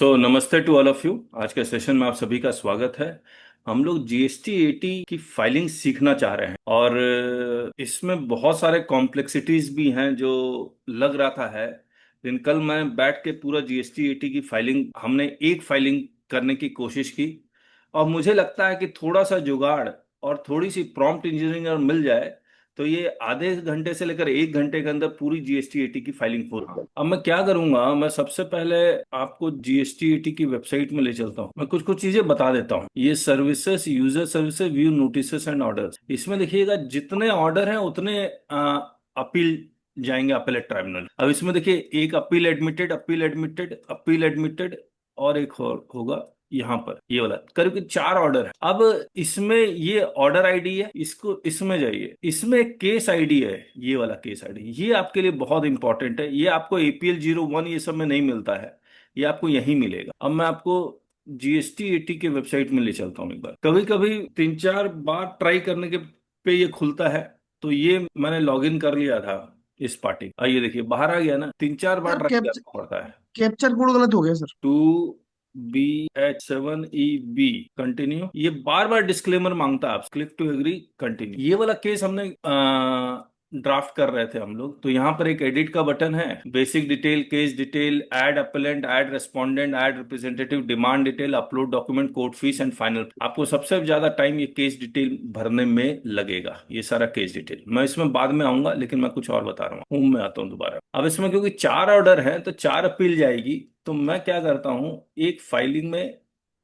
नमस्ते to all of you. आज के सेशन में आप सभी का स्वागत है। हम लोग जीएसटी एटी की फाइलिंग सीखना चाह रहे हैं और इसमें बहुत सारे कॉम्प्लेक्सिटीज भी हैं जो लग रहा था है। लेकिन कल मैं बैठ के पूरा जीएसटी एटी की फाइलिंग हमने एक फाइलिंग करने की कोशिश की और मुझे लगता है कि थोड़ा सा जुगाड़ और थोड़ी सी प्रॉम्प्ट इंजीनियरिंग अगर मिल जाए तो ये आधे घंटे से लेकर एक घंटे के अंदर पूरी जीएसटी एटी की फाइलिंग हो। हाँ, अब मैं क्या करूंगा, मैं सबसे पहले आपको जीएसटी एटी की वेबसाइट में ले चलता हूँ। मैं कुछ कुछ चीजें बता देता हूँ। ये services, user services, view notices and orders, इसमें देखिएगा जितने ऑर्डर हैं उतने अपील जाएंगे अपीलेट ट्राइब्यूनल। अब इसमें देखिए एक appeal admitted, appeal admitted, appeal admitted और एक और होगा यहाँ पर, ये वाला करीब के 4 ऑर्डर है। अब इसमें ये ऑर्डर आईडी है, इसको इसमें जाइए, इसमें एक केस आईडी है, ये वाला केस आईडी, ये आपके लिए बहुत इंपॉर्टेंट है। ये आपको APL 01 ये सब में नहीं मिलता है, ये आपको यहीं मिलेगा। अब मैं आपको जीएसटी एटी के वेबसाइट में ले चलता हूँ। एक बार कभी कभी 3-4 बार ट्राई करने के पे ये खुलता है, तो ये मैंने लॉग इन कर लिया था इस पार्टी। आइए देखिए बाहर आ गया ना, 3-4 बार सर ट्राई करना पड़ता है। कैप्चर कोड गलत हो गया सर। 2BH7EB कंटिन्यू, ये बार बार डिस्क्लेमर मांगता है, आप क्लिक टू एग्री कंटिन्यू। ये वाला केस हमने ड्राफ्ट कर रहे थे हम लोग, तो यहाँ पर एक एडिट का बटन है, basic detail, case detail, add appellant, add respondent, add representative, demand detail, upload document, court fee and final. आपको सबसे ज्यादा टाइम ये केस डिटेल भरने में लगेगा, ये सारा केस डिटेल। मैं इसमें बाद में आऊंगा, लेकिन मैं कुछ और बता रहा हूँ, होम में आता हूँ दोबारा। अब इसमें क्योंकि 4 ऑर्डर हैं तो 4 अपील जाएगी, तो मैं क्या करता हूं, एक फाइलिंग में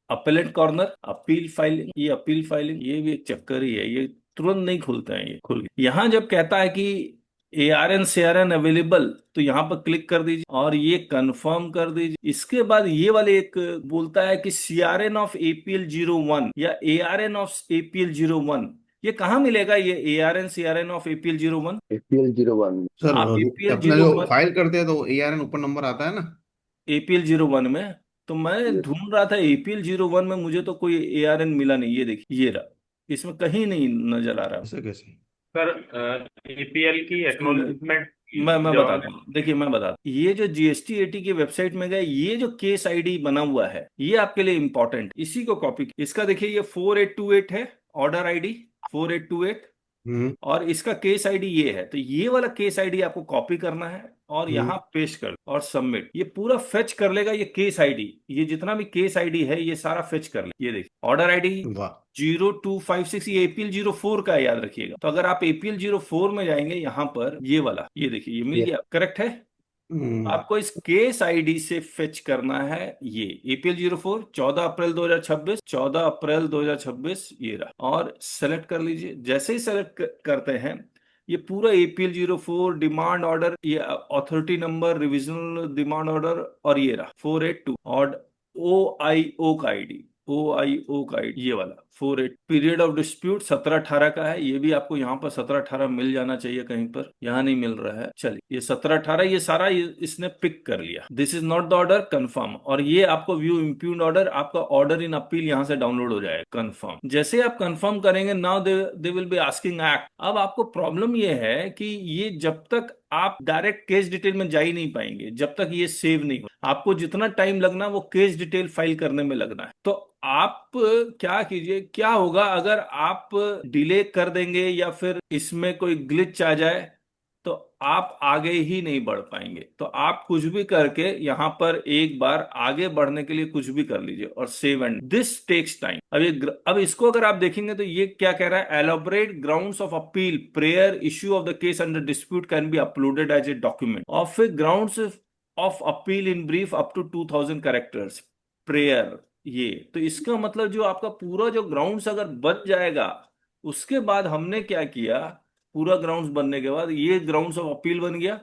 अपेलेंट कॉर्नर, अपील फाइलिंग, ये अपील फाइलिंग, ये भी एक चक्कर ही है, ये तुरंत नहीं खुलते हैं। ये खुल गए। यहां जब कहता है कि ARN CRN अवेलेबल, तो यहां पर क्लिक कर दीजिए और ये कंफर्म कर दीजिए। इसके बाद ये वाले एक बोलता है कि CRN ऑफ APL 01 या ARN ऑफ APL 01, ये कहाँ मिलेगा? ये ARN CRN of APL 01, APL 01। Sir आप एपीएल अपना जीरो जो वन फाइल करते हैं तो ARN ऊपर नंबर आता है ना। APL 01 में, तो मैं Yes। ढूंढ रहा था APL 01 में, मुझे तो कोई ARN मिला नहीं। ये देखिए, ये रहा, इसमें कहीं नहीं नजर आ रहा। ऐसे कैसे? सर एपीएल की मैं एक्नॉलेजमेंट मैं जवाब बताता हूँ, देखिए मैं बताता हूँ। ये जो जीएसटी एटी की वेबसाइट में गए, ये जो केस आईडी बना हुआ है ये आपके लिए इंपॉर्टेंट, इसी को कॉपी। इसका देखिए ये 4828 है, ऑर्डर आईडी 4828, हम्म। और इसका केस आईडी ये है। तो ये वाला केस आईडी आपको कॉपी करना है और हम्म। यहाँ पेस्ट कर और सबमिट। ये पूरा फेच कर लेगा, ये केस आईडी, ये जितना भी केस आईडी है ये सारा फेच कर ले। ये देखिए ऑर्डर आईडी वाह। 0256, ये APL 04 का है, याद रखिएगा। तो अगर आप APL 04 में जाएंगे, यहाँ पर ये वाला, ये देखिए, ये मिल Yes। गया, करेक्ट है। हम्म। आपको इस केस आईडी से फेच करना है ये APL 04, 14 अप्रैल 2026, 14 अप्रैल 2026, ये रहा। और सेलेक्ट कर लीजिए। जैसे ही सेलेक्ट करते हैं, ये पूरा APL 04 डिमांड ऑर्डर, ये authority number, revisional demand order, और ये रहा 482 और OIO का आईडी, OIO का आईडी ये वाला 48। पीरियड ऑफ डिस्प्यूट 17-18 का है, ये भी आपको यहाँ पर 17-18 मिल जाना चाहिए कहीं पर, यहाँ नहीं मिल रहा है। चलिए ये 17-18, ये सारा इसने पिक कर लिया। This is not the order, confirm. और ये आपको व्यू इम्प्यून्ड ऑर्डर, आपका ऑर्डर इन अपील यहाँ से डाउनलोड हो जाएगा, कंफर्म। जैसे आप कंफर्म करेंगे, now they will be asking act. अब आपको प्रॉब्लम ये है कि ये जब तक आप डायरेक्ट केस डिटेल में जा ही नहीं पाएंगे जब तक ये सेव नहीं हो। आपको जितना टाइम लगना वो केस डिटेल फाइल करने में लगना है। तो आप क्या कीजिए, क्या होगा अगर आप डिले कर देंगे या फिर इसमें कोई ग्लिच आ जाए, तो आप आगे ही नहीं बढ़ पाएंगे। तो आप कुछ भी करके यहाँ पर एक बार आगे बढ़ने के लिए कुछ भी कर लीजिए और save, and this takes time. अब इसको अगर आप देखेंगे तो ये क्या कह रहा है, elaborate grounds of appeal prayer issue of the case under dispute can be uploaded as a document of grounds of appeal in brief up to 2000 characters prayer. ये तो इसका मतलब जो आपका पूरा जो ग्राउंड्स अगर बन जाएगा, उसके बाद हमने क्या किया, पूरा ग्राउंड्स बनने के बाद ये ग्राउंड्स ऑफ अपील बन गया।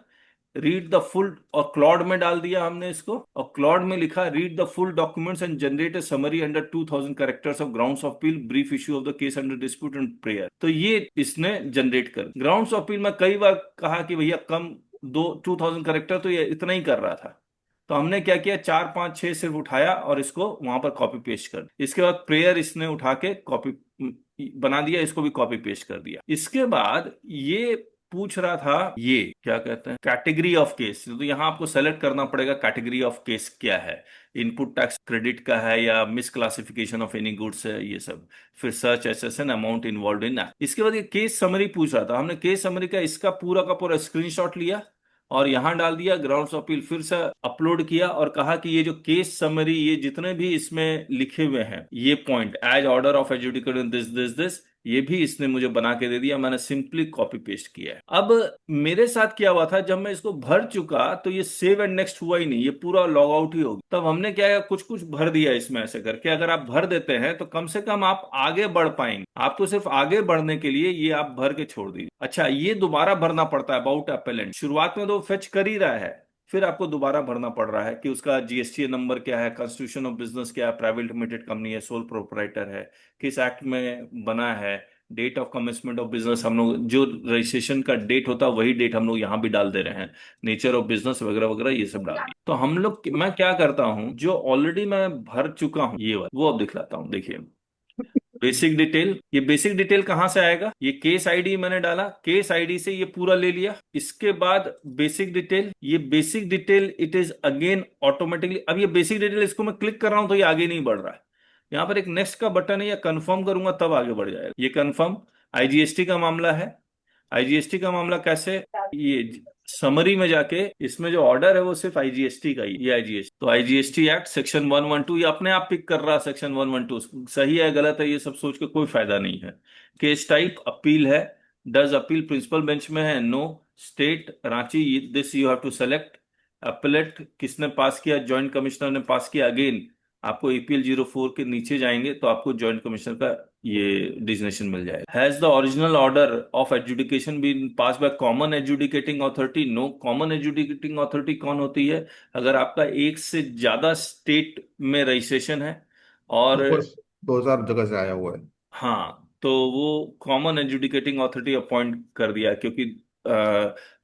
रीड द फुल, और क्लॉड में डाल दिया हमने इसको, और क्लॉड में लिखा read the full documents and generate a summary under 2000 characters of grounds of appeal brief issue of the case under dispute and prayer. तो ये इसने जनरेट कर ग्राउंड्स ऑफ अपील में कई बार कहा कि भैया कम, 2000 कैरेक्टर, तो ये इतना ही कर रहा था। तो हमने क्या किया, 4 5 6 सिर्फ उठाया और इसको वहां पर कॉपी पेस्ट कर दिया। इसके बाद प्रेयर इसने उठा के कॉपी बना दिया, इसको भी कॉपी पेस्ट कर दिया। इसके बाद ये पूछ रहा था ये क्या कहते हैं, कैटेगरी ऑफ केस। तो यहाँ आपको सेलेक्ट करना पड़ेगा कैटेगरी ऑफ केस क्या है, इनपुट टैक्स क्रेडिट का है या miss classification of any goods है, ये सब। फिर सर्च एसेसन अमाउंट इन्वॉल्व इन। इसके बाद ये केस समरी पूछ रहा था, हमने केस समरी का इसका पूरा का पूरा स्क्रीनशॉट लिया और यहां डाल दिया, ग्राउंड्स ऑफ अपील फिर से अपलोड किया और कहा कि ये जो केस समरी, ये जितने भी इसमें लिखे हुए हैं ये point, as order of adjudicate this this this, ये भी इसने मुझे बना के दे दिया, मैंने सिंपली कॉपी पेस्ट किया है। अब मेरे साथ क्या हुआ था, जब मैं इसको भर चुका तो ये सेव एंड नेक्स्ट हुआ ही नहीं, ये पूरा लॉग आउट ही हो गया। तब हमने क्या किया, कुछ कुछ भर दिया इसमें ऐसे करके। अगर आप भर देते हैं तो कम से कम आप आगे बढ़ पाएंगे। आप तो सिर्फ आगे बढ़ने के लिए ये आप भर के छोड़ दीजिए। अच्छा, ये दोबारा भरना पड़ता है अबाउट अपेलेंट। शुरुआत में तो फेच कर ही रहा है, फिर आपको दोबारा भरना पड़ रहा है कि उसका जीएसटी नंबर क्या है, कॉन्स्टिट्यूशन ऑफ बिजनेस क्या है, प्राइवेट लिमिटेड कंपनी है, सोल प्रोपराइटर है, किस एक्ट में बना है, date of commencement of business, हम लोग जो रजिस्ट्रेशन का डेट होता है वही डेट हम लोग यहाँ भी डाल दे रहे हैं, नेचर ऑफ बिजनेस वगैरह वगैरह ये सब डाल दिए। तो हम लोग, मैं क्या करता हूँ, जो ऑलरेडी मैं भर चुका हूँ ये वाला, वो अब दिखलाता हूँ। देखिए, बेसिक डिटेल, ये बेसिक डिटेल कहां से आएगा, ये केस आईडी मैंने डाला, केस आईडी से ये पूरा ले लिया। इसके बाद बेसिक डिटेल, ये basic detail it is again automatically, अब ये बेसिक डिटेल इसको मैं क्लिक कर रहा हूं तो ये आगे नहीं बढ़ रहा है। यहां पर एक नेक्स्ट का बटन है, या कंफर्म करूंगा तब आगे बढ़ जाएगा। ये कंफर्म आईजीएसटी का मामला है। आईजीएसटी का मामला कैसे, ये समरी में जाके इसमें जो ऑर्डर है वो सिर्फ आईजीएसटी का ही, ये आईजीएसटी, तो आईजीएसटी एक्ट सेक्शन 112 ये अपने आप पिक कर रहा है, सेक्शन 112 सही है गलत है ये सब सोच के कोई फायदा नहीं है। केस टाइप अपील है, डज अपील प्रिंसिपल बेंच में है, no, state Ranchi, this you have to select. Appellate किसने पास किया, जॉइंट कमिश्नर ने पास किया। अगेन आपको एपीएल 04 के नीचे जाएंगे तो आपको जॉइंट कमिश्नर का ये डिजिग्नेशन मिल जाएगा। Has the original order of adjudication been pass by common adjudicating authority, no. Common adjudicating authority कौन होती है, अगर आपका एक से ज्यादा स्टेट में रजिस्ट्रेशन है और, ऊपर 2000 जगह से आया हुआ है। हाँ, तो वो कॉमन एजुडिकेटिंग अथॉरिटी अपॉइंट कर दिया, क्योंकि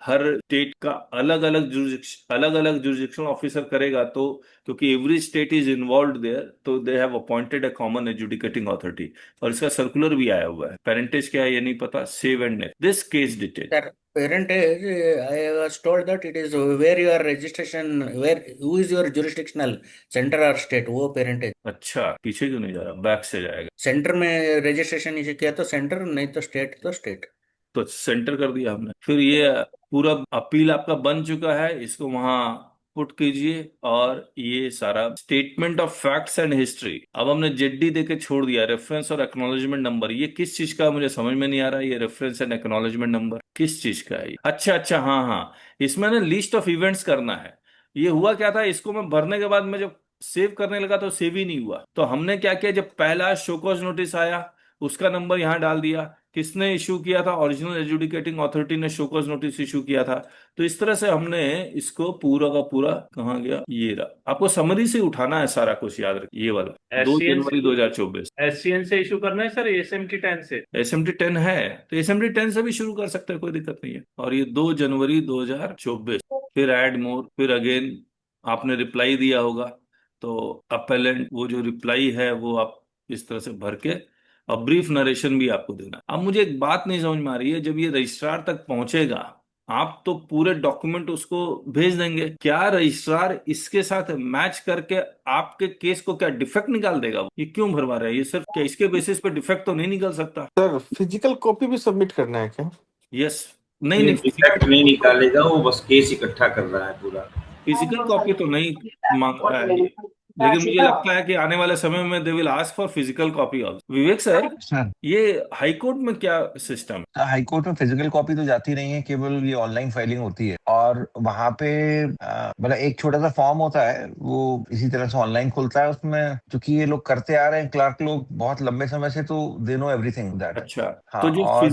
हर स्टेट का अलग अलग जुरिडिक्शनल ऑफिसर करेगा, तो क्योंकि every state is involve there, तो they have appointed a common adjudicating authority. और इसका सर्कुलर भी आया हुआ है, पेरेंटेज क्या है ये नहीं पता, save and next, this case detail. Sir, parentage, I was told that it is where your registration, where who is your jurisdictional center or state, वो parentage। अच्छा, पीछे क्यों नहीं जा रहा, बैक से जाएगा। सेंटर में रजिस्ट्रेशन इसे किया तो सेंटर, नहीं तो स्टेट। तो सेंटर कर दिया हमने। फिर ये पूरा अपील आपका बन चुका है, इसको वहां पुट कीजिए। और ये सारा statement of facts and history अब हमने जेडी देके छोड़ दिया। रेफरेंस और एक्नॉलेजमेंट नंबर, ये किस चीज का मुझे समझ में नहीं आ रहा है, ये रेफरेंस एंड एक्नॉलेजमेंट नंबर किस चीज का है। अच्छा अच्छा, हाँ हाँ, इसमें ना लिस्ट ऑफ इवेंट्स करना है। ये हुआ क्या था, इसको मैं भरने के बाद मैं जब सेव करने लगा तो सेव ही नहीं हुआ। तो हमने क्या किया, जब पहला शोकॉज नोटिस आया उसका नंबर यहां डाल दिया, किसने इशू किया था, ओरिजिनल एजुडिकेटिंग अथॉरिटी ने शोकॉज नोटिस इशू किया था। तो इस तरह से हमने इसको पूरा का पूरा, कहाँ गया ये रहा, आपको समरी से उठाना है सारा कुछ, याद रखिए ये वाला 2 एससीएन जनवरी 2024। एससीएन से इशू करना है सर, एसएमटी 10 से। एसएमटी 10 है तो एसएमटी 10 से भी शुरू कर सकते हैं, कोई दिक्कत नहीं है। और ये 2 जनवरी 2024, फिर ऐड मोर, फिर अगेन आपने रिप्लाई दिया होगा, तो अपेलेंट वो जो रिप्लाई है वो आप इस तरह से भर के, और ब्रीफ नरेशन भी आपको देना। अब मुझे एक बात नहीं समझ में आ रही है, जब ये रजिस्ट्रार तक पहुंचेगा आप तो पूरे डॉक्यूमेंट उसको भेज देंगे, क्या रजिस्ट्रार इसके साथ मैच करके आपके केस को क्या डिफेक्ट निकाल देगा, ये क्यों भरवा रहा है, ये सिर्फ क्या इसके बेसिस पे डिफेक्ट तो नहीं निकल सकता। सर फिजिकल कॉपी भी सबमिट करना है क्या? यस, नहीं नहीं, नहीं, डिफेक्ट नहीं निकालेगा, वो बस केस इकट्ठा कर रहा है पूरा। फिजिकल कॉपी तो नहीं मांग रहा है ये, लेकिन मुझे लगता है कि आने वाले समय में they will ask for physical copy also. Vivek sir, sir ये हाई कोर्ट में क्या सिस्टम। हाई कोर्ट में फिजिकल कॉपी तो जाती नहीं है, केवल ये ऑनलाइन फाइलिंग होती है। और वहां पे मतलब एक छोटा सा फॉर्म होता है, वो इसी तरह से ऑनलाइन खुलता है। उसमें क्योंकि ये लोग करते आ रहे हैं क्लर्क लोग बहुत लंबे समय से, तो दे नो एवरीथिंग दैट। अच्छा, हाँ, तो जो और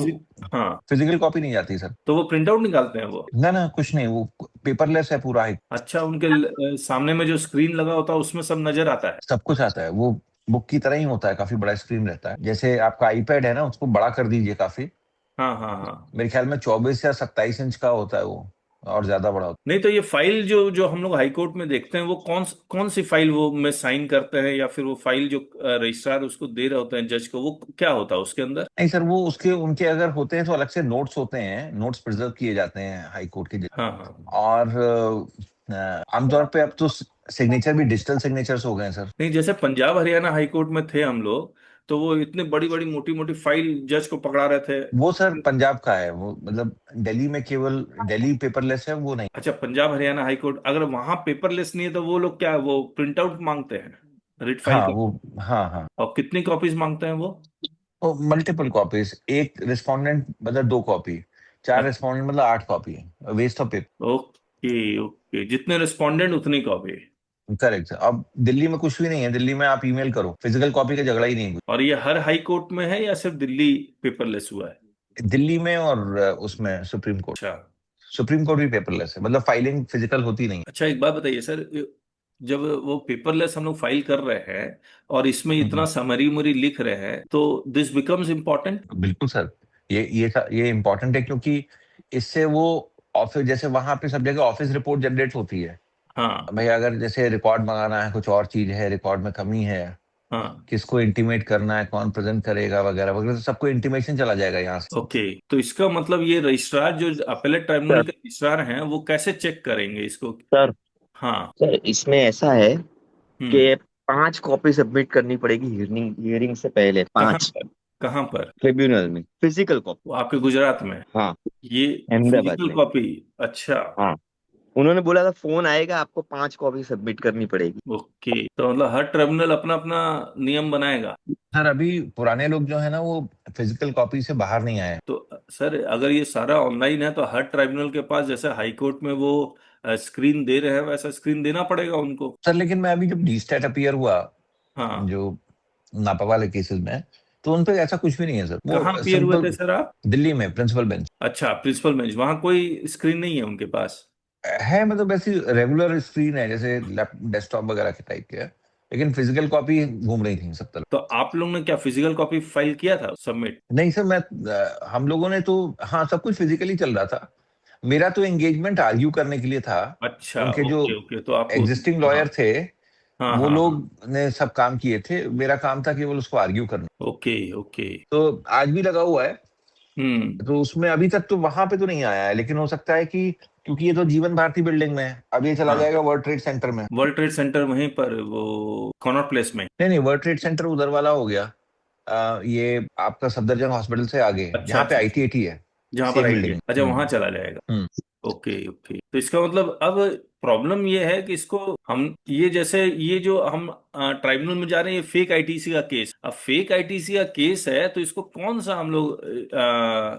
हाँ, फिजिकल कॉपी नहीं जाती सर। तो वो प्रिंट आउट निकालते हैं वो। ना ना, कुछ नहीं, वो पेपरलेस है पूरा। अच्छा, उनके सामने में जो स्क्रीन लगा होता है उसमें सब नजर आता है। सब कुछ आता है, वो बुक की तरह ही होता है, काफी बड़ा स्क्रीन रहता है। जैसे आपका आईपैड है ना, उसको बड़ा कर दीजिए काफी। हाँ हाँ हाँ। मेरे ख्याल में 24 या 27 इंच का होता है वो और ज्यादा बड़ा होता नहीं तो ये फाइल जो जो हम लोग हाई कोर्ट में देखते हैं वो कौन सी फाइल वो में साइन करते हैं, या फिर वो फाइल जो रजिस्ट्रार उसको दे रहे होते हैं जज को, वो क्या होता है उसके अंदर? है। नहीं सर, वो उसके उनके अगर होते हैं तो अलग से नोट्स होते हैं, नोट्स प्रिजर्व किए जाते हैं हाई कोर्ट के हाँ हाँ। और आमतौर पे अब तो सिग्नेचर भी डिजिटल सिग्नेचर्स हो गए हैं सर। नहीं जैसे पंजाब हरियाणा हाई कोर्ट में थे हम लोग, तो वो इतने बड़ी बड़ी मोटी मोटी फाइल जज को पकड़ा रहे थे। वो सर पंजाब का है, वो मतलब दिल्ली में केवल दिल्ली पेपरलेस है, वो नहीं। अच्छा, पंजाब हरियाणा हाई कोर्ट अगर वहां पेपरलेस नहीं है तो वो लोग क्या वो प्रिंट आउट मांगते हैं रिट फाइल हाँ का? वो, हाँ हाँ, और कितनी कॉपीज मांगते हैं वो? वो मल्टीपल कॉपीज, एक रिस्पोंडेंट मतलब 2 कॉपी, 4 रिस्पोंडेंट मतलब 8 copy, waste of paper. Okay okay, जितने रिस्पोंडेंट उतनी कॉपी। Correct sir. अब दिल्ली में कुछ भी नहीं है, दिल्ली में आप ईमेल करो, फिजिकल कॉपी का झगड़ा ही नहीं है कुछ। और ये हर हाई कोर्ट में है या सिर्फ दिल्ली पेपरलेस हुआ है? दिल्ली में और उसमें सुप्रीम कोर्ट, अच्छा सुप्रीम कोर्ट भी पेपरलेस है, मतलब फाइलिंग फिजिकल होती नहीं अच्छा, एक बात बताइए सर, जब वो पेपरलेस हम लोग फाइल कर रहे हैं और इसमें है। इतना समरी मुरी लिख रहे हैं, तो दिस बिकम्स इम्पोर्टेंट। बिल्कुल सर, ये इम्पोर्टेंट है क्योंकि इससे वो ऑफिस, जैसे वहां पे सब जगह ऑफिस रिपोर्ट जनरेट होती है। हाँ भाई अगर जैसे रिकॉर्ड मंगाना है, कुछ और चीज है, रिकॉर्ड में कमी है, हाँ। किसको इंटीमेट करना है, कौन प्रेजेंट करेगा वगैरह वगैरह, तो सबको इंटीमेशन चला जाएगा यहाँ से। ओके, तो इसका मतलब ये रजिस्ट्रार जो अपेलेट ट्राइब्यूनल सर के रजिस्ट्रार हैं वो कैसे चेक करेंगे इसको? सर हाँ। सर इसमें ऐसा है हम्म। कि 5 कॉपी सबमिट करनी पड़ेगी हियरिंग हियरिंग से पहले, कहाँ 5 पर? कहाँ पर? ट्रिब्यूनल में, फिजिकल कॉपी। वो आपके गुजरात में? हाँ, ये अहमदाबाद फिजिकल में। कॉपी? अच्छा। हाँ, उन्होंने बोला था फोन आएगा, आपको 5 कॉपी सबमिट करनी पड़ेगी। ओके, तो मतलब हर ट्रिब्यूनल अपना अपना नियम बनाएगा? सर अभी पुराने लोग जो है ना, वो फिजिकल कॉपी से बाहर नहीं आए। तो सर अगर ये सारा ऑनलाइन है तो हर ट्राइब्यूनल के पास जैसे हाई कोर्ट में वो स्क्रीन दे रहे हैं वैसा स्क्रीन देना पड़ेगा उनको? सर लेकिन मैं अभी जब डी स्टैट अपीयर हुआ, हाँ। जो नापा वाले केसेस में, तो उन पे ऐसा कुछ भी नहीं है सर, कहाँ वो अपीयर हुए सिंपल। थे सर आप? दिल्ली में प्रिंसिपल बेंच अच्छा, प्रिंसिपल बेंच, वहां कोई स्क्रीन नहीं है उनके पास? है, मतलब ऐसी रेगुलर स्क्रीन है जैसे डेस्कटॉप वगैरह के टाइप के है, लेकिन फिजिकल कॉपी घूम रही थी सब तरफ। तो आप लोग ने क्या फिजिकल कॉपी फाइल किया था सबमिट? नहीं सर, हम लोगों ने तो, हाँ सब कुछ फिजिकली चल रहा था। मेरा तो एंगेजमेंट आर्ग्यू करने के लिए था। अच्छा उनके जो ओके ओके, तो आपको। एग्जिस्टिंग हाँ लॉयर थे, हाँ वो हाँ हाँ। लोग ने सब काम किए थे, मेरा काम था केवल उसको आर्ग्यू करना। Okay okay. तो आज भी लगा हुआ है, हम्म। तो उसमें अभी तक तो वहां पे तो नहीं आया है, लेकिन हो सकता है कि, क्योंकि ये तो जीवन भारती बिल्डिंग में है, अब ये चला हाँ, जाएगा वर्ल्ड ट्रेड सेंटर में। वर्ल्ड ट्रेड सेंटर वहीं पर वो कॉनॉट प्लेस में? नहीं नहीं, वर्ल्ड ट्रेड सेंटर उधर वाला हो गया। ये आपका सफदरजंग हॉस्पिटल से आगे अच्छा जहाँ पे अच्छा अच्छा, आईटीएटी है, जहां पर सेम आई टी है, बिल्डिंग। अच्छा वहां चला जाएगा। हम्म। ओके ओके, तो इसका मतलब अब प्रॉब्लम ये है कि इसको हम ये जैसे ये जो हम ट्राइब्यूनल में जा रहे हैं, ये फेक आईटीसी का केस, अब फेक आईटीसी का केस है तो इसको कौन सा हम लोग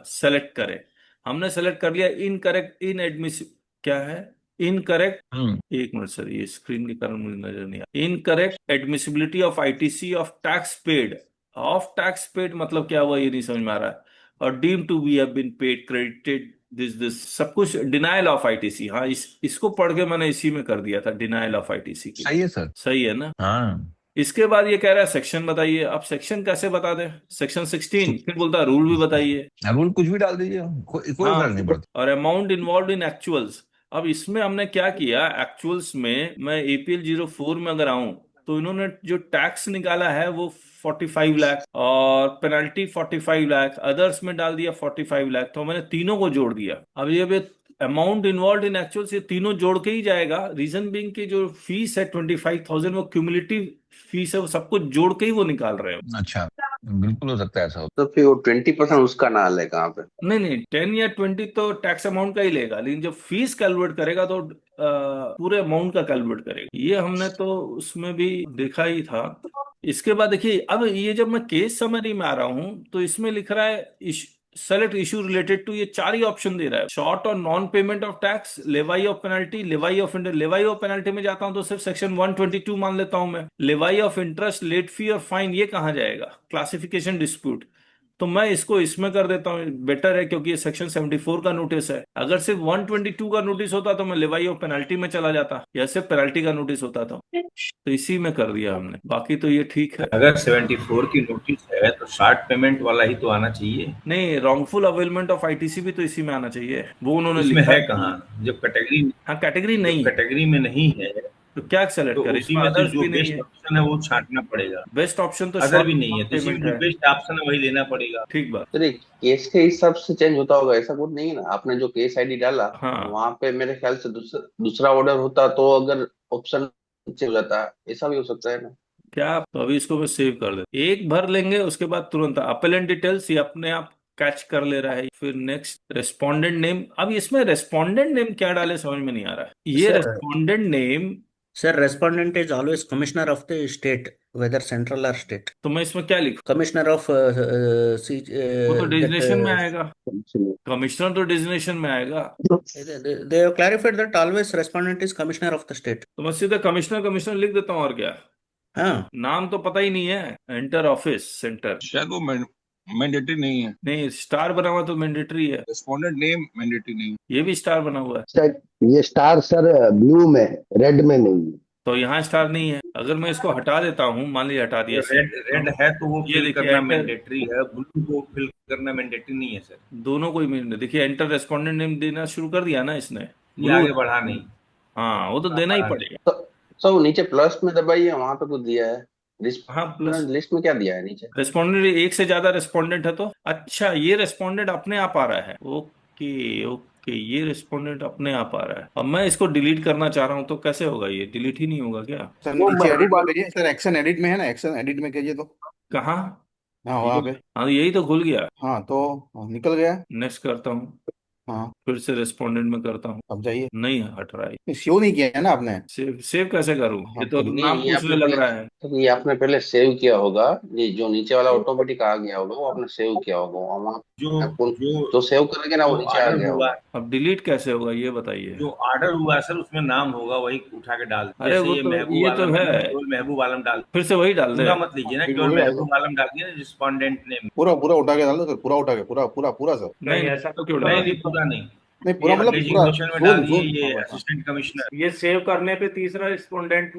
सेलेक्ट करें? हमने सेलेक्ट कर लिया इनकरेक्ट इन एडमिसिब, क्या है इनकरेक्ट? हम्म। एक मिनट सर, ये स्क्रीन के कारण मुझे नजर नहीं आ, incorrect admissibility of ITC of tax paid. Of tax paid मतलब क्या हुआ ये नहीं समझ में आ रहा है। और deem to be have been paid credited this सब कुछ, डिनाइल ऑफ आईटीसी। हाँ, इसको पढ़ के मैंने इसी में कर दिया था, डिनाइल ऑफ आईटीसी के सही लिए। है सर। सही है ना? हाँ, इसके बाद ये कह रहा है सेक्शन बताइए। अब सेक्शन कैसे बता दें? सेक्शन 16 फिर बोलता है रूल भी बताइए। रूल कुछ भी डाल दीजिए, कोई हाँ, फर्क नहीं पड़ता। और अमाउंट इन्वॉल्व इन एक्चुअल्स। अब इसमें हमने क्या किया, एक्चुअल्स में मैं एपीएल 04 में अगर आऊं तो इन्होंने जो टैक्स निकाला है वो 45 लाख और पेनल्टी 45 लाख, अदर्स में डाल दिया 45 लाख, तो मैंने तीनों को जोड़ दिया। अब ये अमाउंट इन्वॉल्व इन एक्चुअल्स ये तीनों जोड़ के ही जाएगा, रीजन बीइंग की जो फीस है 25,000 वो क्यूमुलेटिव फीस है, वो सब कुछ जोड़ के ही वो निकाल रहे हो। अच्छा, बिल्कुल हो सकता है ऐसा हो। तो फिर वो 20% उसका ना ले कहाँ पे? नहीं नहीं, 10 या 20 तो टैक्स अमाउंट का ही लेगा, लेकिन जब फीस कैलकुलेट करेगा तो पूरे अमाउंट का कैलकुलेट करेगा। ये हमने तो उसमें भी देखा ही था। इसके बाद देखिए, अब ये जब मैं केस समरी में आ रहा हूं तो इसमें लिख रहा है सेलेक्ट इशू रिलेटेड टू, ये 4 ही ऑप्शन दे रहा है, शॉर्ट और non payment of tax, लेवाई of penalty, लेवाई of interest. लेवाई of penalty में जाता हूं तो सिर्फ सेक्शन 122 मान लेता हूं मैं। लेवाई ऑफ इंटरेस्ट, लेट फी और फाइन, ये कहाँ जाएगा? क्लासिफिकेशन डिस्प्यूट, तो मैं इसको इसमें कर देता हूँ, बेटर है, क्योंकि ये सेक्शन 74 का नोटिस है। अगर सिर्फ 122 का नोटिस होता तो मैं लेवाई ऑफ पेनल्टी में चला जाता, या सिर्फ पेनल्टी का नोटिस होता तो इसी में कर दिया हमने। बाकी तो ये ठीक है। अगर 74 की नोटिस है तो शार्ट पेमेंट वाला ही तो आना चाहिए। नहीं, रॉन्गफुल अवेलमेंट ऑफ आईटीसी भी तो इसी में आना चाहिए, वो उन्होंने इसमें लिखा है कहाँ? जब कैटेगरी हाँ, कैटेगरी नहीं है कैटेगरी में नहीं है तो क्या सेलेक्ट तो करें, उसी इसमें में तो अदर्स जो भी नहीं बेस्ट है। ऑप्शन है वो छांटना पड़ेगा। बेस्ट ऑप्शन तो अदर शॉर्ट भी नहीं है तो इसी में पेमेंट जो है। बेस्ट ऑप्शन है वही लेना पड़ेगा। ठीक बात। सर केस के हिसाब से चेंज होता होगा, ऐसा कुछ नहीं है ना? आपने जो केस आईडी डाला हाँ वहां पे मेरे ख्याल से दूसरा ऑर्डर होता तो अगर ऑप्शन चेंज हो जाता, ऐसा भी हो सकता है ना? क्या, तो अभी इसको मैं सेव कर दे, एक भर लेंगे उसके बाद तुरंत अपेलेंट डिटेल्स ये अपने आप कैच कर ले रहा है। फिर नेक्स्ट रेस्पोंडेंट नेम, अब इसमें रेस्पोंडेंट नेम क्या डाले समझ में नहीं आ रहा है। ये Sir, respondent name, sir, respondent is always commissioner of the state, whether central or state. तो मैं इसमें क्या लिखूं? Commissioner of वो तो that. डिजिग्नेशन में आएगा, कमिश्नर तो डिजिग्नेशन में आएगा। They have clarified that always respondent is commissioner of the state. तो मैं सीधा कमिश्नर कमिश्नर लिख देता हूँ, और क्या, हाँ, नाम तो पता ही नहीं है। एंटर ऑफिस सेंटर, शायद वो मैंडेटरी नहीं है। नहीं, स्टार बना हुआ तो मैंडेटरी है, रेस्पोंडेंट नेम मैंडेटरी नहीं है। ये भी स्टार बना हुआ है। सर ये स्टार सर ब्लू में, रेड में नहीं है। तो यहाँ स्टार नहीं है। अगर मैं इसको हटा देता हूँ, मान लीजिए हटा दिया, रेड है तो वो ये फिल देखिए करना enter- मैंडेटरी है, ब्लू को फिल करना मैंडेटरी नहीं है सर। दोनों को ही मिल, देखिए एंटर रेस्पोंडेंट नेम देना शुरू कर दिया ना इसने। ये आगे बढ़ा नहीं। हाँ, वो तो देना ही पड़ेगा। तो नीचे प्लस में दबाइए, वहां पे कुछ दिया है हाँ, प्लस लिस्ट में, क्या दिया है नीचे? रेस्पोंडेंट, एक से ज्यादा रेस्पोंडेंट है तो अच्छा, ये रेस्पोंडेंट अपने आप आ रहा है। ओके ओके, ये रेस्पोंडेंट अपने आप आ रहा है। अब मैं इसको डिलीट करना चाह रहा हूँ तो कैसे होगा? ये डिलीट ही नहीं होगा क्या? सर नीचे एडिट में भेजिए सर, एक्शन एडिट में है ना, एक्शन एडिट में कीजिए तो। कहाँ? हाँ वहाँ पे। हाँ, यही तो खुल गया। हाँ तो निकल गया। नेक्स्ट करता हूँ, हाँ फिर से रेस्पोंडेंट में करता हूँ, अब जाइए। नहीं हट रहा है। शो नहीं किया है ना आपने? सेव कैसे करूँ? हाँ, ये तो तो नाम ये पूछने आपने लग पहले रहा है। तो ये आपने पहले सेव किया होगा, ये जो नीचे वाला ऑटोमेटिक आ गया होगा वो आपने सेव किया होगा, वहाँ जो आपको जो जो सेव करेंगे ना वो जो नीचे आ ऑर्डर गया हुआ होगा। अब डिलीट कैसे होगा ये बताइए। जो ऑर्डर हुआ सर उसमें नाम होगा, वही उठा के डाल। अरे जैसे वो ये तो, महबूब ये तो आलम है, केवल महबूब आलम डाल, फिर से वही डाल दे। पूरा मत लीजिए ना, फिर केवल वही डाल महबूब आलम डाल दिया रिस्पोंडेंट नेम। पूरा पूरा उठा के डाल दो सर, पूरा उठा के, पूरा पूरा पूरा सर। नहीं, नहीं, ऐसा तो क्यों नहीं डाल? नहीं पूरा नहीं, नहीं पूरा ये मतलब पूरा डेजिग्नेशन में जोन डाल दिए जोन। ये हाँ असिस्टेंट कमिश्नर। ये सेव करने पे तीसरा रिस्पोंडेंट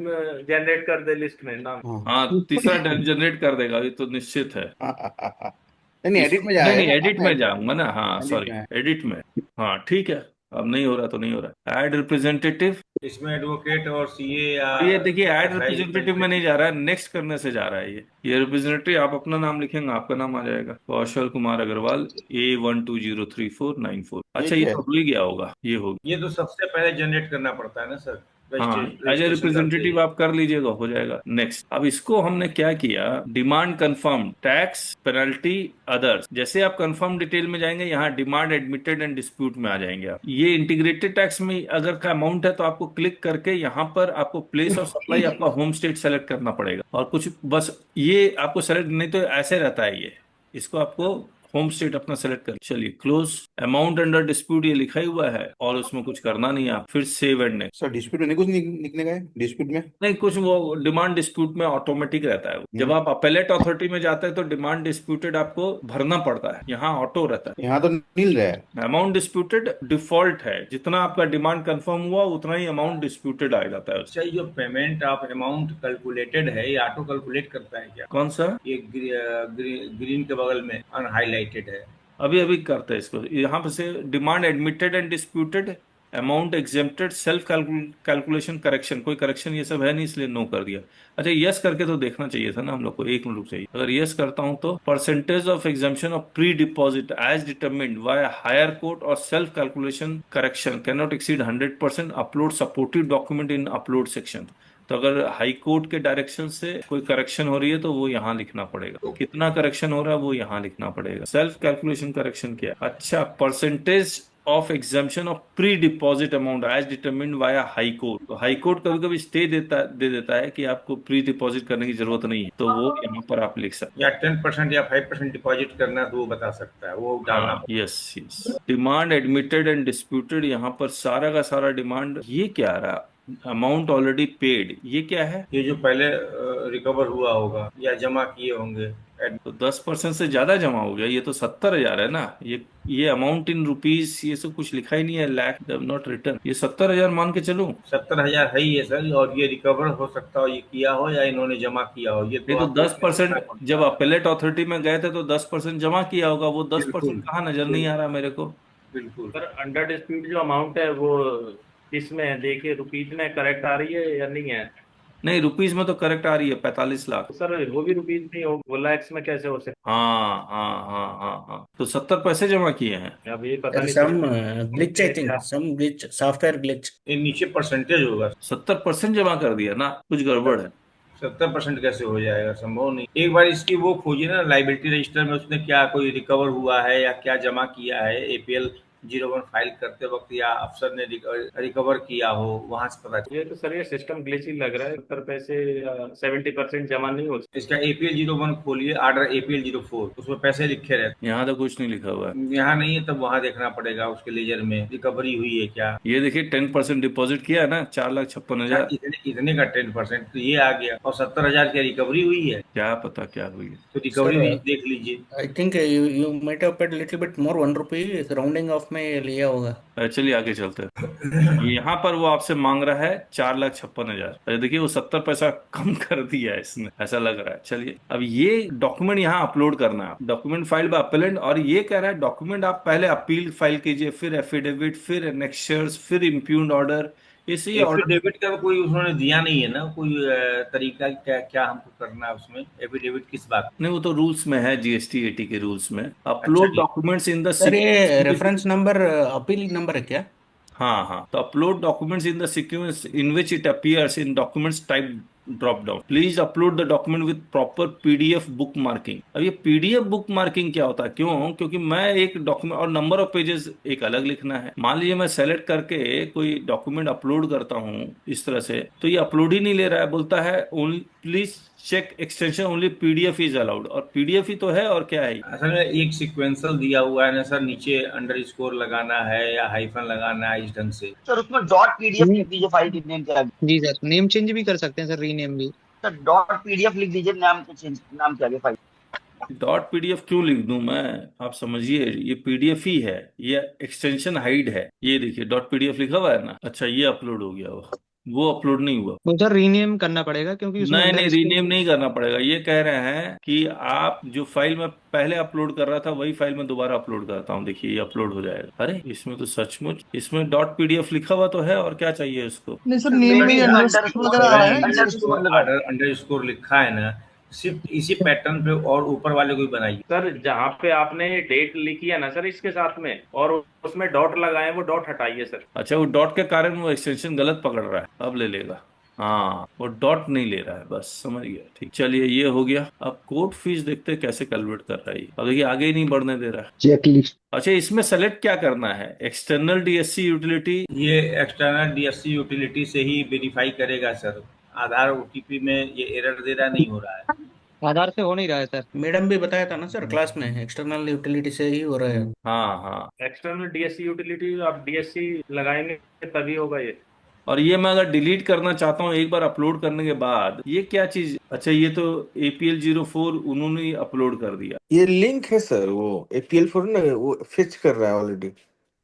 जनरेट कर दे लिस्ट में नाम। हाँ हाँ, तीसरा जनरेट कर देगा, ये तो निश्चित है। नहीं नहीं एडिट में नहीं नहीं, जाएगा। एडिट में जाऊंगा ना। हाँ edit सॉरी, में है। एडिट में। हाँ ठीक है, अब नहीं हो रहा तो नहीं हो रहा। ऐड रिप्रेजेंटेटिव, इसमें एडवोकेट और सीए या ये देखिए ऐड SI रिप्रेजेंटेटिव में नहीं जा रहा है, नेक्स्ट करने से जा रहा है। ये रिप्रेजेंटेटिव, आप अपना नाम लिखेंगे, आपका नाम आ जाएगा, कौशल कुमार अग्रवाल A12034944। अच्छा, ये ठीक है। तो हो ही गया होगा, ये हो गया। ये तो सबसे पहले जनरेट करना पड़ता है ना सर। हाँ, एज ए रजिस्ट्रेशन रिप्रेजेंटेटिव करते आप कर लीजिएगा, हो जाएगा। नेक्स्ट, अब इसको हमने क्या किया, demand confirm, tax, penalty, others. जैसे आप कंफर्म डिटेल में जाएंगे, यहाँ डिमांड, एडमिटेड एंड डिस्प्यूट में आ जाएंगे आप। ये इंटीग्रेटेड टैक्स में अगर का अमाउंट है तो आपको क्लिक करके यहाँ पर आपको प्लेस ऑफ सप्लाई आपका होम स्टेट सेलेक्ट करना पड़ेगा, और कुछ बस ये आपको सेलेक्ट, नहीं तो ऐसे रहता है ये, इसको आपको होम स्टेट अपना सेलेक्ट कर। चलिए क्लोज, अमाउंट अंडर डिस्प्यूट ये लिखा ही हुआ है, और उसमें कुछ करना नहीं है। आप फिर save and next. Sir dispute में नहीं कुछ लिखने का है? डिस्प्यूट में नहीं कुछ, वो डिमांड डिस्प्यूट में ऑटोमेटिक रहता है। जब आप अपेलेट अथॉरिटी में जाते हैं तो डिमांड डिस्प्यूटेड आपको भरना पड़ता है, यहाँ ऑटो रहता है। यहाँ तो नील रहा है। अमाउंट डिस्प्यूटेड डिफॉल्ट है, जितना आपका डिमांड कंफर्म हुआ उतना ही अमाउंट डिस्प्यूटेड आ जाता है। अच्छा, ये जो पेमेंट ऑफ अमाउंट कैलकुलेटेड है ये ऑटो कैलकुलेट करता है क्या? कौन सा? ये ग्रीन के बगल में अनहाइलाइटेड है। अभी अभी करते हैं इसको। यहाँ पे से demand admitted and disputed, amount exempted, self calculation, correction, कोई करेक्शन ये सब है नहीं, इसलिए नो कर दिया। अच्छा, यस करके तो देखना चाहिए था ना हम लोग को, एक मिनट चाहिए। अगर यस करता हूं तो percentage of exemption of pre deposit as determined by higher court और self calculation correction can not exceed 100%, upload supportive document in upload section. तो अगर हाई कोर्ट के डायरेक्शन से कोई करेक्शन हो रही है तो वो यहाँ लिखना पड़ेगा, कितना करेक्शन हो रहा है वो यहाँ लिखना पड़ेगा। सेल्फ कैलकुलेशन करेक्शन क्या है? अच्छा, percentage of exemption of pre deposit amount as determined via high court. तो हाई कोर्ट कभी कभी स्टे दे देता है कि आपको प्री डिपॉजिट करने की जरूरत नहीं है, तो वो यहाँ पर आप लिख सकते या 10% या 5% डिपॉजिट करना है तो वो बता सकता है, वो डालना हैं। Yes, demand admitted and disputed, यहाँ पर सारा का सारा डिमांड। ये क्या आ रहा, अमाउंट ऑलरेडी पेड, ये क्या है? ये जो पहले रिकवर हुआ होगा या जमा किए होंगे। तो 10% से ज्यादा जमा हो गया, ये तो 70,000 है ना। ये अमाउंट इन रुपीज, ये सब कुछ लिखा ही नहीं है, लैक नॉट रिटर्न, ये 70,000 मान के चलूं। 70,000 है ही है सर, और ये रिकवर हो सकता हो, ये किया हो या इन्होंने जमा किया हो, ये नहीं तो तो आपको 10%, जब अपेलेट अथॉरिटी में गए थे तो 10% जमा किया होगा, वो 10% बिल्कुल कहाँ नजर नहीं आ रहा मेरे को। बिल्कुल। सर अंडर डिस्प्यूट जो अमाउंट है वो किस में है, देखिए रुपीज में करेक्ट आ रही है या नहीं है? नहीं, रुपीज में तो करेक्ट आ रही है, 45 लाख। तो सर वो भी रुपीज में ही हो, वो लैक्स में कैसे हो सकता हाँ हाँ हाँ हाँ हाँ, तो 70 पैसे जमा किए हैं। है? अब ये पता There नहीं is some glitch, I क्या। think, some glitch, software glitch. ये नीचे परसेंटेज होगा। 70% जमा कर दिया ना, कुछ गड़बड़ है। 70% कैसे हो जाएगा, संभव नहीं। एक बार इसकी वो खोजिए ना, लाइबिलिटी रजिस्टर में उसने क्या कोई रिकवर हुआ है या क्या जमा किया है, APL 01 फाइल करते वक्त, या अफसर ने रिकवर किया हो, वहां से पता चले। ये तो सर ये सिस्टम ग्लिच ही लग रहा है, 70 पैसे 70% जमा नहीं हो सकते। इसका APL 01 खोलिए, ऑर्डर APL 04, उसमें पैसे लिखे रहते यहाँ तो कुछ नहीं लिखा हुआ है। हैं। यहाँ नहीं है तब वहां देखना पड़ेगा, उसके लेजर में रिकवरी हुई है क्या। ये देखिए 10% डिपॉजिट किया है ना, 4,56,000। इतने का 10% तो ये आ गया, और 70,000 की रिकवरी हुई है, क्या पता क्या हुई है। तो रिकवरी भी Sir, देख लीजिए। I think you might have paid little bit more, 1 rupee, rounding off में लिया होगा. चलिए आगे चलते हैं। यहाँ पर वो आपसे मांग रहा है 4,56,000। अरे देखिए वो 70 पैसा कम कर दिया है इसने, ऐसा लग रहा है। चलिए अब ये डॉक्यूमेंट यहाँ अपलोड करना है, डॉक्यूमेंट फाइल बाय अपेलेंट, और ये कह रहा है डॉक्यूमेंट आप पहले अपील फाइल कीजिए, फिर एफिडेविट, फिर एनेक्शर्स, फिर इम्प्यून्ड ऑर्डर। इसी ऑर्डर, एफिडेविट का कोई उन्होंने दिया नहीं है ना, कोई तरीका क्या क्या हमको करना है उसमें, एफिडेविट किस बात। नहीं वो तो रूल्स में है, GST 80 के रूल्स में, अच्छा अपलोड जी। डॉक्यूमेंट्स इन द सर ये रेफरेंस नंबर अपील नंबर है क्या? हाँ हाँ, तो upload documents in the sequence in which it appears in documents type drop down, please upload the document with proper PDF bookmarking. अब ये PDF book marking क्या होता है, क्यों? क्योंकि मैं एक डॉक्यूमेंट और नंबर ऑफ पेजेस एक अलग लिखना है। मान लीजिए मैं सेलेक्ट करके कोई डॉक्यूमेंट अपलोड करता हूँ इस तरह से, तो ये अपलोड ही नहीं ले रहा है, बोलता है only please check extension only PDF is allowed, और PDF ही तो है, और क्या है। असल में एक सीक्वेंसल दिया हुआ है ना सर, नीचे अंडरस्कोर लगाना है या हाइफन लगाना है इस ढंग से। सर उसमें डॉट पीडीएफ लिख दीजिए फाइल के नेम के आगे। जी सर, नेम चेंज भी कर सकते हैं सर, रीनेम भी। सर डॉट पीडीएफ लिख दीजिए नाम के चेंज, नाम के आगे फाइल। डॉट PDF क्यों लिख दूं मैं, आप समझिए, ये PDF ही है, ये एक्सटेंशन हाइड है। ये देखिए डॉट PDF लिखा हुआ है ना। अच्छा ये अपलोड हो गया, वो अपलोड नहीं हुआ। तो सर रीनेम करना पड़ेगा क्योंकि उसमें नहीं नहीं, अंडर रीनेम नहीं करना पड़ेगा। ये कह रहे हैं कि आप जो फाइल में पहले अपलोड कर रहा था वही फाइल में दोबारा अपलोड करता हूँ, देखिए ये अपलोड हो जाएगा। अरे इसमें तो सचमुच इसमें डॉट PDF लिखा हुआ तो है, और क्या चाहिए इसको। नहीं सर, नेम में अंडरस्कोर वगैरह आ रहा है। अंडरस्कोर लगा। अंडरस्कोर लिखा है ना, सिर्फ इसी पैटर्न पे और ऊपर वाले को ही बनाइए। सर जहाँ पे आपने डेट लिखी है ना सर इसके साथ में, और उसमें डॉट लगाए, वो डॉट हटाइए सर। अच्छा वो डॉट के कारण वो एक्सटेंशन गलत पकड़ रहा है, अब ले लेगा। हाँ वो डॉट नहीं ले रहा है, बस समझ गया। ठीक, चलिए ये हो गया। अब कोर्ट फीस देखते हैं कैसे कैलकुलेट कर रहा है ये। अब देखिए आगे ही नहीं बढ़ने दे रहा है। चेकलिस्ट। अच्छा इसमें सेलेक्ट क्या करना है, एक्सटर्नल DSC यूटिलिटी। ये एक्सटर्नल DSC यूटिलिटी से ही वेरीफाई करेगा सर। आधार OTP में ये एरर दे रहा, नहीं हो रहा है। आधार से हो नहीं रहा है सर। मैडम भी बताया था ना सर क्लास में, एक्सटर्नल यूटिलिटी से ही हो रहा है. हाँ हाँ, एक्सटर्नल DSC यूटिलिटी आप DSC लगाएंगे तभी होगा ये। और ये मैं अगर डिलीट करना चाहता हूँ एक बार अपलोड करने के बाद, ये क्या चीज। अच्छा ये तो APL 04 उन्होंने ही अपलोड कर दिया। ये लिंक है सर, वो APL 4 ना, वो फिच कर रहा है ऑलरेडी।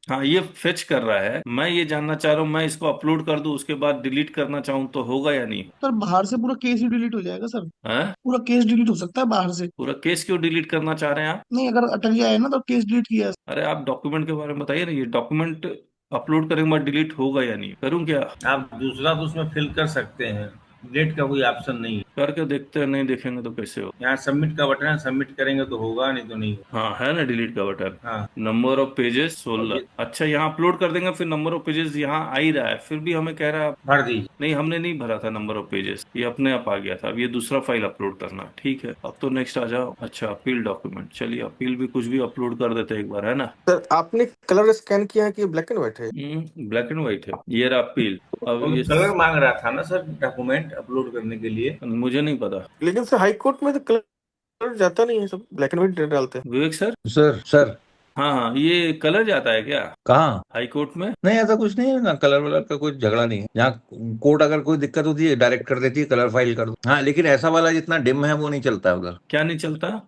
हाँ ये फेच कर रहा है। मैं ये जानना चाह रहा हूँ, मैं इसको अपलोड कर दूं उसके बाद डिलीट करना चाहूँ तो होगा या नहीं। सर बाहर से पूरा केस ही डिलीट हो जाएगा सर, है? पूरा केस डिलीट हो सकता है बाहर से. पूरा केस क्यों डिलीट करना चाह रहे हैं आप? नहीं, अगर अटक जाए ना तो केस डिलीट किया है. अरे आप डॉक्यूमेंट के बारे में बताइए ना, ये डॉक्यूमेंट अपलोड करने के बाद डिलीट होगा या नहीं, करूँ क्या? आप दूसरा तो उसमें फिल कर सकते हैं, डिलीट का कोई ऑप्शन नहीं है। करके देखते हैं, नहीं देखेंगे तो कैसे हो। यहाँ सबमिट का बटन है, सबमिट करेंगे तो होगा, नहीं तो नहीं होगा। हाँ है ना डिलीट का बटन। हाँ नंबर ऑफ पेजेस 16। अच्छा यहाँ अपलोड कर देंगे, फिर नंबर ऑफ पेजेस यहाँ आ ही रहा है, फिर भी हमें कह रहा है भर दीजिए। नहीं हमने नहीं भरा था नंबर ऑफ पेजेस, ये अपने आप आ गया था। अब ये दूसरा फाइल अपलोड करना, ठीक है। अब तो नेक्स्ट आ जाओ। अच्छा अपील डॉक्यूमेंट, चलिए अपील भी कुछ भी अपलोड कर देते हैं एक बार, है ना। सर आपने कलर स्कैन किया है कि ब्लैक एंड व्हाइट है? ब्लैक एंड व्हाइट है ये रहा अपील। अब ये कलर मांग रहा था ना सर डॉक्यूमेंट अपलोड करने के लिए। मुझे नहीं पता। लेकिन सर हाई कोर्ट में तो कलर जाता नहीं है, सब ब्लैक एंड व्हाइट डालते हैं। विवेक सर, सर हाँ हाँ, ये कलर जाता है क्या कहाँ? हाई कोर्ट में? नहीं, ऐसा कुछ नहीं है ना, कलर वलर का कोई झगड़ा नहीं है यहाँ। कोर्ट अगर कोई दिक्कत होती है डायरेक्ट कर देती है, कलर फाइल कर दो। हाँ, लेकिन ऐसा वाला जितना डिम है वो नहीं चलता है उधर। क्या नहीं चलता?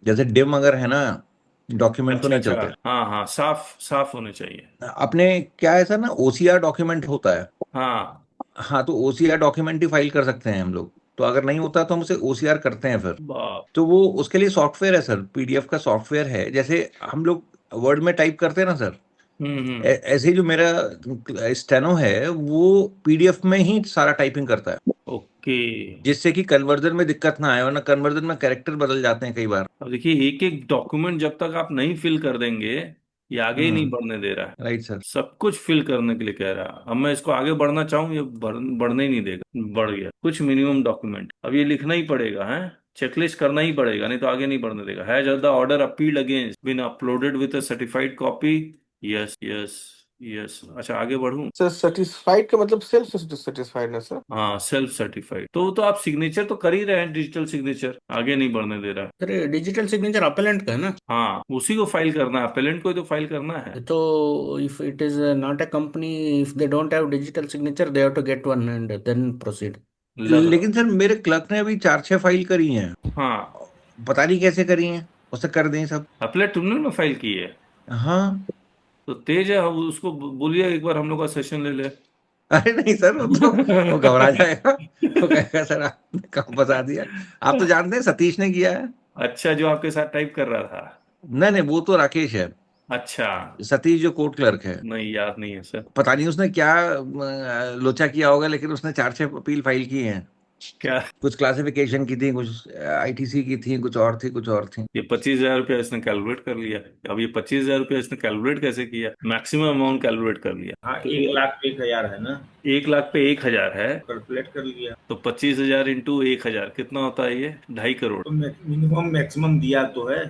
जैसे डिम अगर है ना, डॉक्यूमेंट तो अच्छा नहीं अच्छा, चलते हाँ हाँ, साफ साफ होने चाहिए। अपने। क्या है सर ना, ओसीआर डॉक्यूमेंट होता है। हाँ, हाँ, तो ओसीआर डॉक्यूमेंट ही फाइल कर सकते हैं हम लोग। तो अगर नहीं होता तो हम उसे ओसीआर करते हैं फिर। बाप। तो वो उसके लिए सॉफ्टवेयर है सर, पीडीएफ का सॉफ्टवेयर है। जैसे हम लोग वर्ड में टाइप करते हैं ना सर, ऐसे ही जो मेरा स्टेनो है वो पीडीएफ में ही सारा टाइपिंग करता है, ओके। जिससे कि कन्वर्जन में दिक्कत ना आए, वरना कन्वर्जन में कैरेक्टर बदल जाते हैं कई बार। अब देखिए, एक एक डॉक्यूमेंट जब तक आप नहीं फिल कर देंगे, ये आगे ही नहीं बढ़ने दे रहा है। Right sir. सब कुछ फिल करने के लिए कह रहा है। अब मैं इसको आगे बढ़ना चाहूँ, ये बढ़ने ही नहीं देगा। बढ़ गया कुछ मिनिमम डॉक्यूमेंट, अब ये लिखना ही पड़ेगा है, चेकलिस्ट करना ही पड़ेगा, नहीं तो आगे नहीं बढ़ने देगा। Has the order appealed against been uploaded with a certified copy. Yes yes yes. अच्छा, आगे बढ़ूं? सर सेटिस्फाइड का मतलब सेल्फ सेटिस्फाइड ना सर? हाँ, सेल्फ सर्टिफाइड। तो आप सिग्नेचर तो कर ही रहे हैं, डिजिटल सिग्नेचर, आगे नहीं बढ़ने दे रहा है। अरे डिजिटल सिग्नेचर अपेलेंट का है ना? हाँ, उसी को फाइल करना है, अपेलेंट को ही तो फाइल करना है। तो if it is not a company, if they don't have digital signature, they have to get one and then proceed. लग रहा। लेकिन सर मेरे क्लर्क ने अभी 4-6 फाइल करी हैं, हाँ, पता नहीं कैसे करी हैं, उससे कर दें सब। अपेलेट तुमने ना फाइल की है? हाँ। तो तेज है, अब उसको बोलिए एक बार हम लोग का सेशन ले ले। अरे नहीं सर, वो घबरा जाएगा, वो कहेगा सर आपने काम फंसा दिया। आप तो जानते हैं सतीश ने किया है। अच्छा, जो आपके साथ टाइप कर रहा था? नहीं नहीं, वो तो राकेश है। अच्छा, सतीश जो कोर्ट क्लर्क है, नहीं याद नहीं है सर। पता नहीं उसने क्या लोचा किया होगा, लेकिन उसने 4-6 अपील फाइल की हैं। क्या? कुछ क्लासिफिकेशन की थी, कुछ आईटीसी की थी, कुछ और थी, कुछ और थी। ये 25,000 रुपया इसने कैलकुलेट कर लिया। अब ये 25,000 रुपया इसने कैलकुलेट कैसे किया? मैक्सिमम अमाउंट कैलकुलेट कर लिया। हाँ, तो 1,01,000 है ना, 1 लाख पे 1,000 है, कैलकुलेट कर लिया। तो 25,000 इंटू 1,000 कितना होता है? ये 2.5 करोड़। तो मिनिमम मैक्सिमम दिया तो है,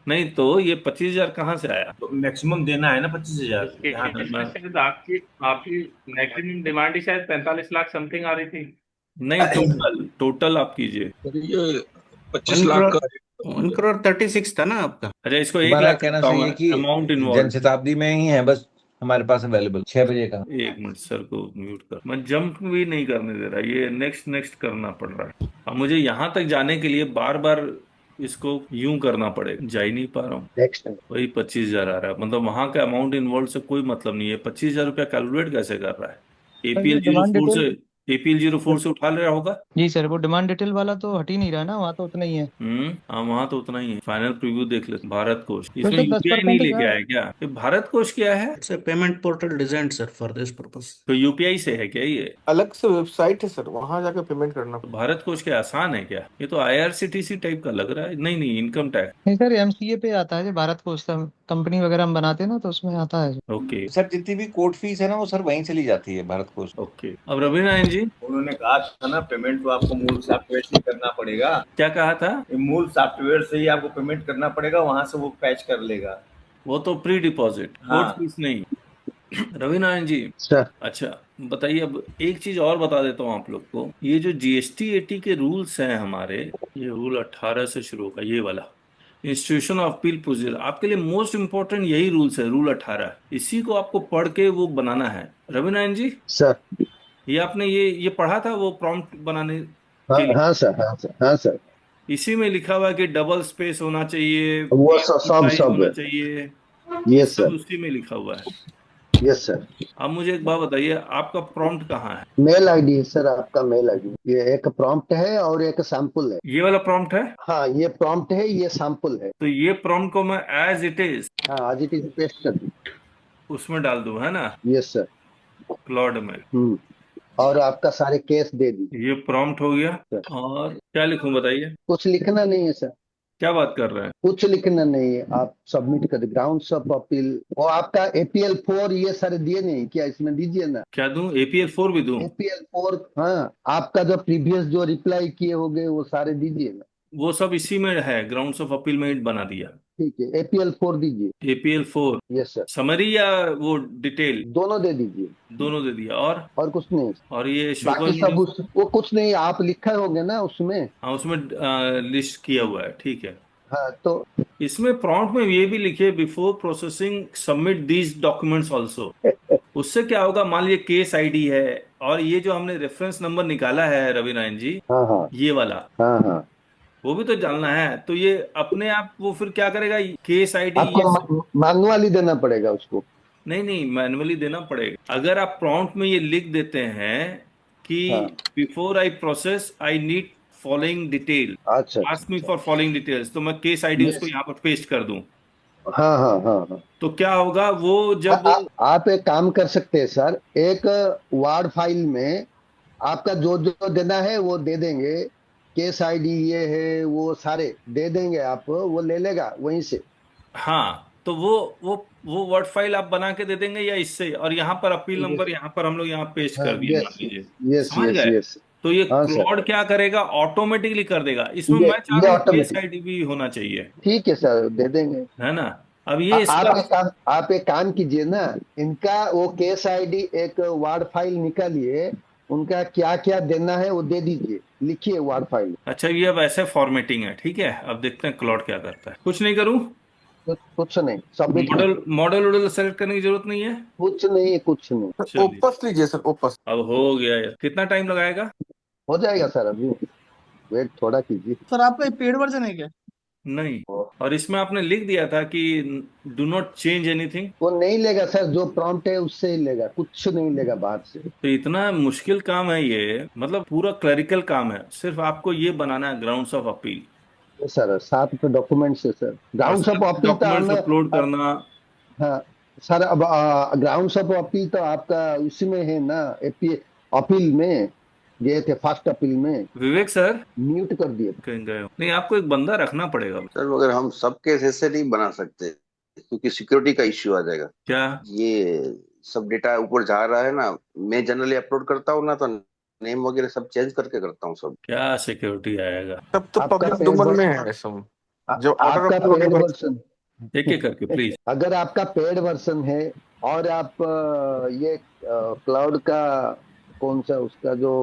नहीं तो ये 25,000 कहाँ से आया? तो मैक्सिमम देना है ना 25,000। यहाँ मैं इसमें शायद आपकी आपकी मैक्सिमम डिमांड ही शायद 45 लाख समथिंग आ रही थी। नहीं, टोटल टोटल आप कीजिए। सर ये 25 वन लाख करोड़ का 1 करोड़ 36 था ना आपका? अच्छा, इसको 1 तुम्हारा लाख कहना करता हूँ सही है कि अमाउंट इन्वॉल्व। जनशताब्दी में ही है बस हमारे पास अवेलेबल 6 बजे का। एक मिनट, सर को म्यूट कर, मैं जंप भी नहीं करने दे रहा, ये नेक्स्ट नेक्स्ट करना पड़ रहा है। अब मुझे यहाँ तक जाने के लिए बार बार इसको यूं करना पड़ेगा, जा ही नहीं पा रहा हूँ। नेक्स्ट। वही 25,000 आ रहा है, मतलब वहां का अमाउंट इन्वॉल्व से कोई मतलब नहीं है। 25,000 रुपया कैलकुलेट कैसे कर रहा है? सर ये APL zero demand four detail. से एपीएल जीरो फोर से उठा ले रहा होगा। जी सर, वो डिमांड डिटेल वाला तो हट ही नहीं रहा ना, वहाँ तो उतना ही है। हाँ, वहां तो उतना ही है। फाइनल प्रीव्यू देख ले, भारत कोष तो इसमें सर यूपीआई नहीं 10% लेके का। आया क्या? ये भारत कोष क्या है? It's a payment portal design sir for this purpose. तो यूपीआई से है क्या ये? अलग से वेबसाइट है सर, वहां जाकर पेमेंट करना तो पड़ेगा। भारत कोष क्या आसान है क्या? ये तो आईआरसीटीसी टाइप का लग रहा है। नहीं नहीं, इनकम टैक्स। नहीं सर, एमसीए पे आता है जो भारत कोष का, कंपनी वगैरह हम बनाते हैं ना, तो उसमें आता है। ओके सर जितनी भी कोर्ट फीस है ना वो सर वहीं चली जाती है भारत कोष। ओके। अब रवि नारायण जी, उन्होंने कहा था ना पेमेंट तो आपको मूल सॉफ्टवेयर से ही करना पड़ेगा, क्या कहा था? ये मूल सॉफ्टवेयर से ही आपको पेमेंट करना पड़ेगा, वहां से वो पैच कर लेगा। वो तो प्री डिपॉजिट, हाँ। कोर्ट फीस नहीं। रवि नारायण जी, सर अच्छा बताइए। अब एक चीज और बता देता हूँ आप लोग को, ये जो जीएसटी एटी के रूल्स हैं हमारे, ये रूल 18 से शुरू होगा, ये वाला इंस्टीट्यूशन ऑफ अपील प्रोसीजर, आपके लिए मोस्ट इंपॉर्टेंट यही रूल्स है, रूल 18। इसी को आपको पढ़ के वो बनाना है। रवि नारायण जी, सर। ये आपने ये पढ़ा था वो प्रॉम्प्ट बनाने हाँ के लिए? हाँ सर, हाँ सर, हाँ सर। इसी में लिखा हुआ है कि डबल स्पेस होना चाहिए, वो सब सब साइज सब होना चाहिए, ये यस सब सर, उसी में लिखा हुआ है। Yes sir. अब मुझे एक बात बताइए, आपका प्रॉम्प्ट कहाँ है? मेल आईडी है सर, आपका मेल आईडी। ये एक प्रॉम्प्ट है और एक सैंपल है। ये वाला प्रॉम्प्ट है? हाँ, ये प्रॉम्प्ट है, ये सैंपल है। तो ये प्रॉम्प्ट को मैं एज इट इज हाँ, आज इट इज पेस्ट कर दी। उसमें डाल दूं, है ना, यस सर। क्लॉड में? और आपका सारे केस दे दीजिए ये प्रॉम्प्ट हो गया। सर। और क्या लिखूं बताइए? कुछ लिखना नहीं है सर, क्या बात कर रहे हैं? कुछ लिखना नहीं है। आप सबमिट कर दे, ग्राउंड्स ऑफ अपील और आपका APL4 ये सारे दिए नहीं क्या? इसमें दीजिए ना। क्या दूं? APL4 भी दूं? APL4, हाँ, आपका जो प्रीवियस जो रिप्लाई किए होंगे वो सारे दीजिए ना। वो सब इसी में है, ग्राउंड्स ऑफ अपील में ही बना दिया। ठीक है, APL4 दीजिए। APL4 यस सर, समरी या वो डिटेल? दोनों दे दीजिए। दोनों दे दिया। और कुछ नहीं। और ये बाकी सब वो कुछ नहीं, आप लिखा होंगे ना उसमें। हाँ, उसमें लिस्ट किया हुआ है, ठीक है। हाँ तो इसमें प्रॉम्प्ट में ये भी लिखिए before processing submit these documents also. उससे क्या होगा, मान लीजिए केस आईडी है और ये जो हमने रेफरेंस नंबर निकाला है रवि नारायण जी, हाँ हाँ ये वाला, हाँ हाँ, वो भी तो डालना है। तो ये अपने आप वो फिर क्या करेगा, केस आईडी ये सब। आपको मैनुअली देना पड़ेगा उसको। नहीं नहीं, मैनुअली देना पड़ेगा। अगर आप प्रॉम्प्ट में ये लिख देते हैं कि हाँ before I process I need following detail, अच्छा अच्छा आस्क मी अच्छा। फॉर फॉलोइंग डिटेल्स, तो मैं केस आईडी उसको यस, यहाँ पर पेस्ट कर दूं, हाँ हाँ हाँ हाँ। तो क्या होगा वो जब। आप एक काम कर सकते हैं सर, एक वर्ड फाइल में आपका जो जो देना है वो दे देंगे, केस आईडी ये है वो सारे दे देंगे, आप वो ले लेगा वहीं से। हाँ, तो वो वर्ड फाइल आप बना के दे देंगे या इससे, और यहाँ पर अपील नंबर यहाँ पर हम लोग यहाँ पेस्ट हाँ कर दिए मान यस लीजिए, यस समझ यस गए। यस। तो ये हाँ सर, क्लॉड क्या करेगा, ऑटोमेटिकली कर देगा। इसमें ये मैं चाह ये रहा हूँ केस ऑटोमेटिक, आईडी भी होना चाहिए, ठीक है सर दे देंगे। है ना। अब ये इसका, आप एक काम कीजिए ना, इनका वो केस आईडी एक वर्ड फाइल निकालिए, उनका क्या क्या देना है वो दे दीजिए, लिखिए वर्ड फाइल। अच्छा ये अब ऐसे फॉर्मेटिंग है, ठीक है। अब देखते हैं क्लॉड क्या करता है। कुछ नहीं करूँ, कुछ नहीं, सबमिट मॉडल कीजिए। मॉडल वॉडल सेलेक्ट करने की जरूरत नहीं है। कुछ नहीं कुछ नहीं। चलिए, ओपस लीजिए सर, ओपस। अब हो गया यार, कितना टाइम लगाएगा। हो जाएगा सर, अभी वेट थोड़ा कीजिए। सर आपका पेड वर्जन है क्या? नहीं, और इसमें आपने लिख दिया था कि डू नॉट चेंज एनीथिंग। वो नहीं लेगा सर, जो प्रॉम्प्ट है उससे ही लेगा, कुछ नहीं लेगा बाहर से। तो इतना मुश्किल काम है ये, मतलब पूरा क्लरिकल काम है, सिर्फ आपको ये बनाना है grounds of appeal sir 7 documents है सर, और ग्राउंड्स ऑफ अपील तो डॉक्यूमेंट्स हमें अपलोड करना। हाँ सर, अब ग्राउंड्स ऑफ अपील तो आपका उसी में है ना, एपी अपील में गए थे, फर्स्ट अपील में विवेक सर म्यूट कर दिए। कहीं गए हो? नहीं, आपको एक बंदा रखना पड़ेगा। सर मगर हम सब केस ऐसे नहीं बना सकते, क्योंकि सिक्योरिटी का इश्यू आ जाएगा। क्या? ये सब डेटा ऊपर जा रहा है ना, मैं जनरली अपलोड करता हूँ ना, तो नेम वगैरह सब चेंज करके करता हूँ सब। क्या सिक्योरिटी आएगा? तब तो आपका पब्लिक पेड डोमेन में वर्जन, है सब, जो ऑर्डर आपका अपलोड पेड कर। वर्जन, एक एक करके प्लीज। अगर आपका पेड वर्जन है और आप ये क्लाउड का कौन सा उसका जो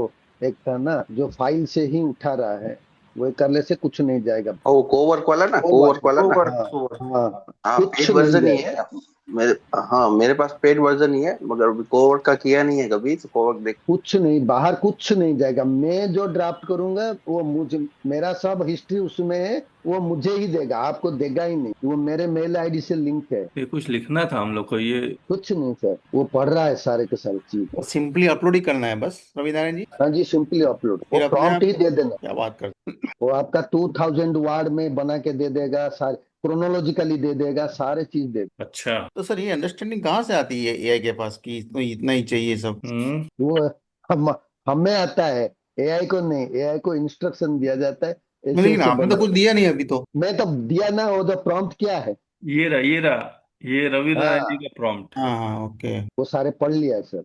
एक था ना, जो फाइल से ही उठा रहा है, वो करने से कुछ नहीं जाएगा। ओ कोवर्क वाला ना, कोवर्क वाला ना। हाँ हाँ, हाँ कुछ पेड नहीं वर्जन ही जाएगा। है मेरे। हाँ मेरे पास पेड वर्जन ही है, मगर कोवर्क का किया नहीं है कभी, तो कोवर्क देख। कुछ नहीं, बाहर कुछ नहीं जाएगा। मैं जो ड्राफ्ट करूंगा वो मुझे, मेरा सब हिस्ट्री उसमें है, वो मुझे ही देगा, आपको देगा ही नहीं, वो मेरे मेल आईडी से लिंक है। ये कुछ लिखना था हम लोग को ये। कुछ नहीं सर, वो पढ़ रहा है सारे के सारे चीज। सिंपली अपलोड ही करना है बस रवि नारायण जी। हाँ जी, सिंपली अपलोड, फिर वो अपने प्रॉम्प्ट आप, ही दे देना। क्या बात करते हैं। वो आपका 2000 वर्ड में बना के दे देगा, सारे क्रोनोलॉजिकली दे देगा, सारे चीज दे देगा। अच्छा। तो सर ये अंडरस्टैंडिंग कहाँ से आती है एआई के पास कि इतना ही चाहिए सब। वो हम हमें आता है, एआई को नहीं, एआई को इंस्ट्रक्शन दिया जाता है, ऐसे लेकिन ऐसे आपने तो बना। कुछ दिया नहीं अभी तो। मैं तो दिया ना, वो जो प्रॉम्प्ट क्या है। ये रहा ये रहा, ये रवि नारायण जी हाँ का प्रॉम्प्ट। हाँ हाँ ओके। वो सारे पढ़ लिया है सर,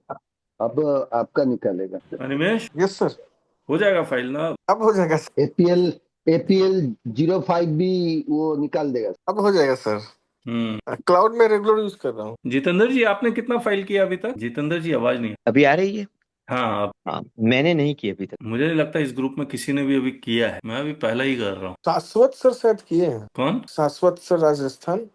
अब आपका निकालेगा। अनिमेश यस सर, हो जाएगा फाइल ना? अब हो जाएगा सर, एपीएल एपीएल 05 भी वो निकाल देगा। अब हो जाएगा सर। क्लाउड में रेगुलर यूज कर रहा हूँ। जितेंद्र जी आपने कितना फाइल किया अभी तक? जितेंद्र जी आवाज नहीं। अभी आ रही है? हाँ, हाँ, मैंने नहीं की अभी तक। मुझे नहीं लगता इस ग्रुप में किसी ने भी अभी किया है, मैं अभी पहला ही कर रहा हूँ। शाश्वत सर शायद किए हैं। कौन? शाश्वत सर राजस्थान।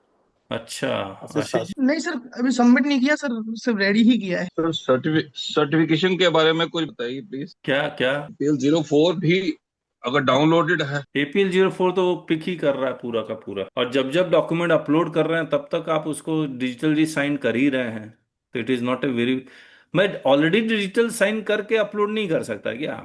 अच्छा, आशीष जी? नहीं सर, अभी सबमिट नहीं किया सर, सिर्फ रेडी ही किया है। सर सर्टिफिकेशन के बारे में कुछ बताइए प्लीज। क्या क्या? एपीएल 04 भी अगर डाउनलोडेड है। APL 04 तो वो पिक ही कर रहा है पूरा का पूरा, और जब जब डॉक्यूमेंट अपलोड कर रहे हैं तब तक आप उसको डिजिटली साइन कर ही रहे हैं, तो it is not a very. मैं ऑलरेडी डिजिटल साइन करके अपलोड नहीं कर सकता क्या?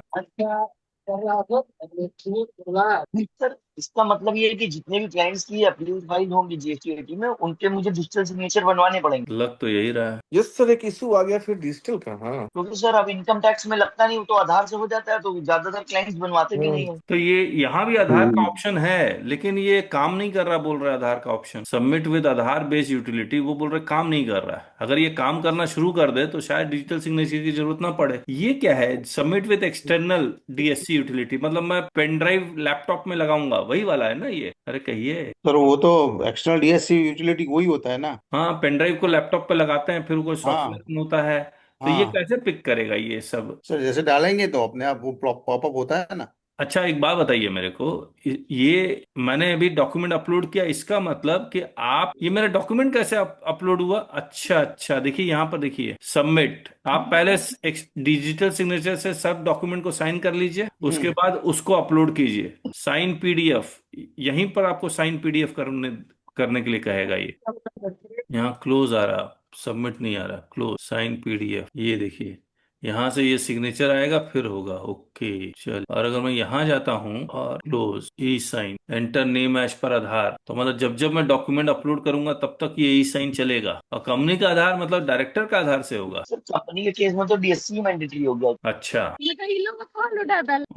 सर इसका मतलब ये है कि जितने भी क्लाइंट्स की अपील फाइल होंगी जीएसटी में, उनके मुझे डिजिटल सिग्नेचर बनवाने पड़ेंगे। लग तो यही रहा है। यस सर, एक इशू आ गया फिर डिजिटल का। हाँ क्योंकि सर अब इनकम टैक्स में लगता नहीं, वो तो आधार से हो जाता है, तो ज्यादातर क्लाइंट्स बनवाते भी नहीं है। तो ये यहाँ भी आधार का ऑप्शन है, लेकिन ये काम नहीं कर रहा बोल रहा है। आधार का option submit with Aadhaar based utility, वो बोल रहे काम नहीं कर रहा है। अगर ये काम करना शुरू कर दे तो शायद डिजिटल सिग्नेचर की जरूरत ना पड़े। ये क्या है, submit with external DSC utility, मतलब मैं पेन ड्राइव लैपटॉप में लगाऊंगा वही वाला है ना ये? अरे कहिए। सर वो तो एक्सटर्नल डीएससी यूटिलिटी वही होता है ना। हाँ, पेन ड्राइव को लैपटॉप पे लगाते हैं, फिर कोई हाँ सॉफ्टवेयर होता है, तो ये हाँ कैसे पिक करेगा ये सब? सर, जैसे डालेंगे तो अपने आप वो पॉपअप होता है ना। अच्छा एक बात बताइए मेरे को, ये मैंने अभी डॉक्यूमेंट अपलोड किया, इसका मतलब कि आप, ये मेरा डॉक्यूमेंट कैसे अपलोड हुआ? अच्छा अच्छा, देखिए यहाँ पर देखिए सबमिट, आप पहले एक डिजिटल सिग्नेचर से सब डॉक्यूमेंट को साइन कर लीजिए, उसके बाद उसको अपलोड कीजिए, साइन पीडीएफ, यहीं पर आपको साइन पीडीएफ करने करने के लिए कहेगा ये। यहाँ क्लोज आ रहा, सबमिट नहीं आ रहा, क्लोज साइन पीडीएफ, ये देखिए यहाँ से ये सिग्नेचर आएगा फिर होगा। ओके चल, और अगर मैं यहाँ जाता हूँ और close e sign, enter name as per Aadhaar, तो मतलब जब जब मैं डॉक्यूमेंट अपलोड करूंगा तब तक ये ई साइन चलेगा। और कंपनी का आधार मतलब डायरेक्टर का आधार से होगा। सर कंपनी के केस में तो डीएससी मैंडेटरी हो गया। अच्छा,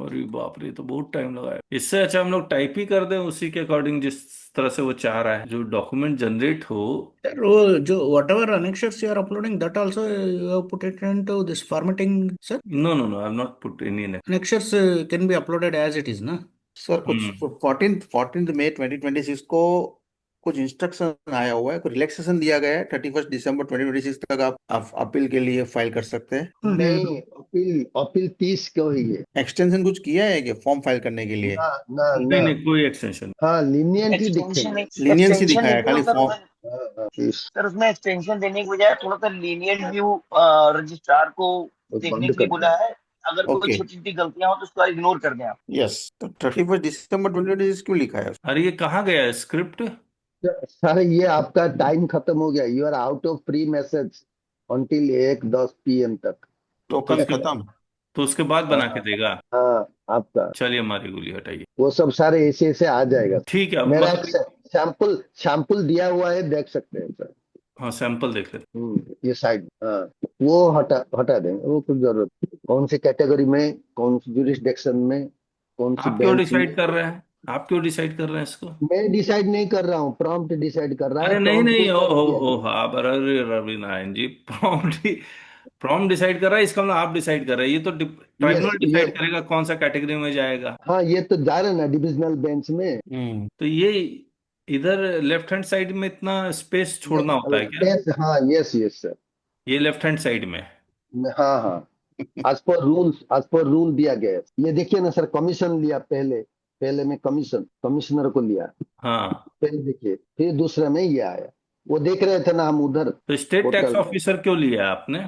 अरे बाप रे, तो बहुत टाइम लगा है। इससे अच्छा हम लोग टाइप ही कर दें उसी के अकॉर्डिंग जिस तरह से वो चाह रहा है, जो डॉक्यूमेंट जनरेट हो। Sir, वो जो whatever annexures you are uploading, that also you have put it into this formatting, sir. No no no, I have not put any in. Annexures can be uploaded as it is, ना? Sir कुछ 14 मई 2026 को कुछ instruction आया हुआ है, कुछ relaxation दिया गया है। 31 दिसंबर 2026 तक आप अपील के लिए फाइल कर सकते हैं। नहीं, अपील 30 को ही है। एक्सटेंशन कुछ किया है कि फॉर्म फाइल करने के लिए? नहीं नहीं, कोई एक्सटेंशन। हाँ, लीनियंट ही एक्सटेंशन दिखेगा। लीनियंसी दिखाया है खाली फॉर्म। सर उसमें एक्सटेंशन देने के बजाय थोड़ा सा लीनियंट व्यू रजिस्ट्रार को देखने के लिए बोला है। अगर कोई Okay. छोटी छोटी गलतियां हो तो उसको इग्नोर कर दें आप। यस, तो 31 दिसंबर 2026 क्यों लिखा है? अरे ये कहाँ गया है स्क्रिप्ट? सर ये आपका टाइम खत्म हो गया, you are out of pre message until 1:10 PM तक। टोकन खत्म। तो उसके बाद बना के देगा। हाँ आपका, चलिए हमारी गोली हटाइए। वो सब सारे ऐसे ऐसे आ जाएगा। ठीक है, मेरा एक सैंपल दिया हुआ है, देख सकते हैं सर। हाँ सैंपल देख लेते। ये साइड, हाँ वो हटा देंगे, वो कुछ जरूरत नहीं। कौन सी कैटेगरी में, कौन सी जुरिस्डिक्शन में, कौन सी आप क्यों बेंच में, डिसाइड कर रहे हैं? आप क्यों डिसाइड कर रहे हैं इसको? मैं डिसाइड नहीं कर रहा हूँ, प्रॉम्प्ट डिसाइड कर रहा है। अरे नहीं prompt नहीं, को ओ कर हो दिया। ओ हाँ, अरे रवि नारायण जी, प्रॉम्प्ट डिसाइड कर रहा है, इसका मतलब आप डिसाइड कर रहे हैं। ये तो ट्राइब्यूनल डिसाइड करेगा कौन सा कैटेगरी में जाएगा। हाँ ये तो जा रहे हैं ना डिविजनल बेंच में। तो ये इधर लेफ्ट हैंड साइड में इतना स्पेस छोड़ना होता है क्या? Yes, हाँ यस यस सर। ये लेफ्ट हैंड साइड में। हाँ हाँ, आज पर रूल दिया गया है। ये देखिए ना सर, कमीशन लिया पहले में कमिश्नर को लिया, हाँ, पहले देखिए, फिर दूसरे में ये आया। वो देख रहे थे ना हम उधर। तो स्टेट टैक्स होटल में। ऑफिसर क्यों लिया है आपने?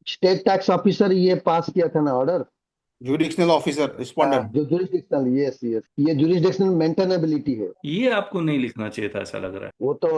स्टेट टैक्स ऑफिसर ये पास किया था ना ऑर्डर, जुरिडिक्शनल ऑफिसर रिस्पोंडेंट। जो जुरिस्डिक्शनल, यस यस, ये जुरिस्डिक्शनल मेंटेनेबिलिटी है। ये आपको नहीं लिखना चाहिए था, ऐसा लग रहा है। वो तो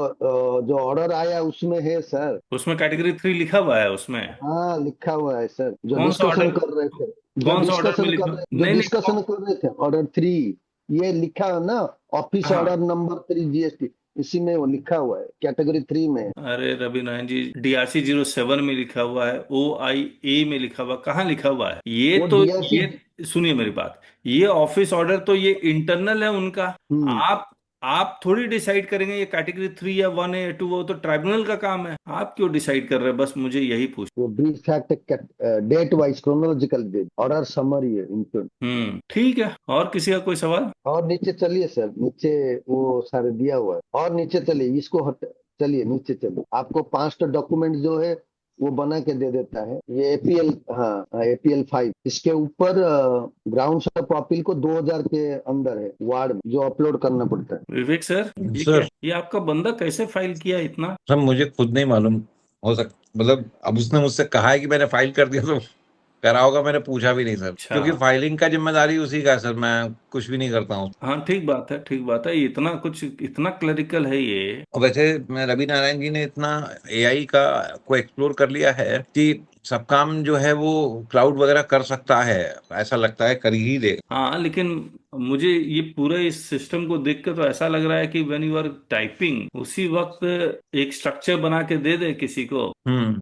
जो ऑर्डर आया उसमें है सर। उसमें कैटेगरी 3 लिखा हुआ है उसमें। हाँ लिखा हुआ है सर, जो कौन सा डिस्कशन ऑर्डर? कर रहे थे, कौन सा ऑर्डर में लिखा? नहीं नहीं, कर रहे थे ऑर्डर 3, ये लिखा है ना, ऑफिस हाँ। ऑर्डर नंबर 3 GST, इसी में वो लिखा हुआ है, कैटेगरी 3 में। अरे रवि नारायण जी, DRC 07 में लिखा हुआ है, OIA में लिखा हुआ, कहाँ लिखा हुआ है ये? वो तो DRC ये सुनिए मेरी बात, ये ऑफिस ऑर्डर तो ये इंटरनल है उनका। आप थोड़ी डिसाइड करेंगे ये कैटेगरी 3 या 1 है या 2, वो तो ट्राइब्यूनल का काम है। आप क्यों डिसाइड कर रहे हैं? बस मुझे यही पूछ। वो brief fact date wise chronological date order summary है इनके। ठीक है, और किसी का कोई सवाल? और नीचे चलिए सर, नीचे वो सारे दिया हुआ है, और नीचे चलिए, इसको चलिए नीचे चलिए, आपको 5 डॉक्यूमेंट जो है वो बना के दे देता है। ये APL, हाँ APL 5, इसके ऊपर ग्राउंड ऑफ अपील को 2000 के अंदर है वार्ड में, जो अपलोड करना पड़ता है। विवेक सर, ये आपका बंदा कैसे फाइल किया इतना? सर मुझे खुद नहीं मालूम, हो सकता मतलब अब उसने मुझसे कहा है कि मैंने फाइल कर दिया तो करा होगा, मैंने पूछा भी नहीं सर। क्योंकि फाइलिंग का जिम्मेदारी उसी का है सर, मैं कुछ भी नहीं करता हूँ। हाँ ठीक बात है, ठीक बात है। इतना क्लरिकल है ये। और वैसे मैं रवि नारायण जी ने इतना AI को एक्सप्लोर कर लिया है कि सब काम जो है वो क्लाउड वगैरह कर सकता है, ऐसा लगता है कर ही देगा। हाँ, लेकिन मुझे ये पूरे इस सिस्टम को देख के तो ऐसा लग रहा है कि व्हेन यू आर टाइपिंग उसी वक्त एक स्ट्रक्चर बना के दे दे किसी को,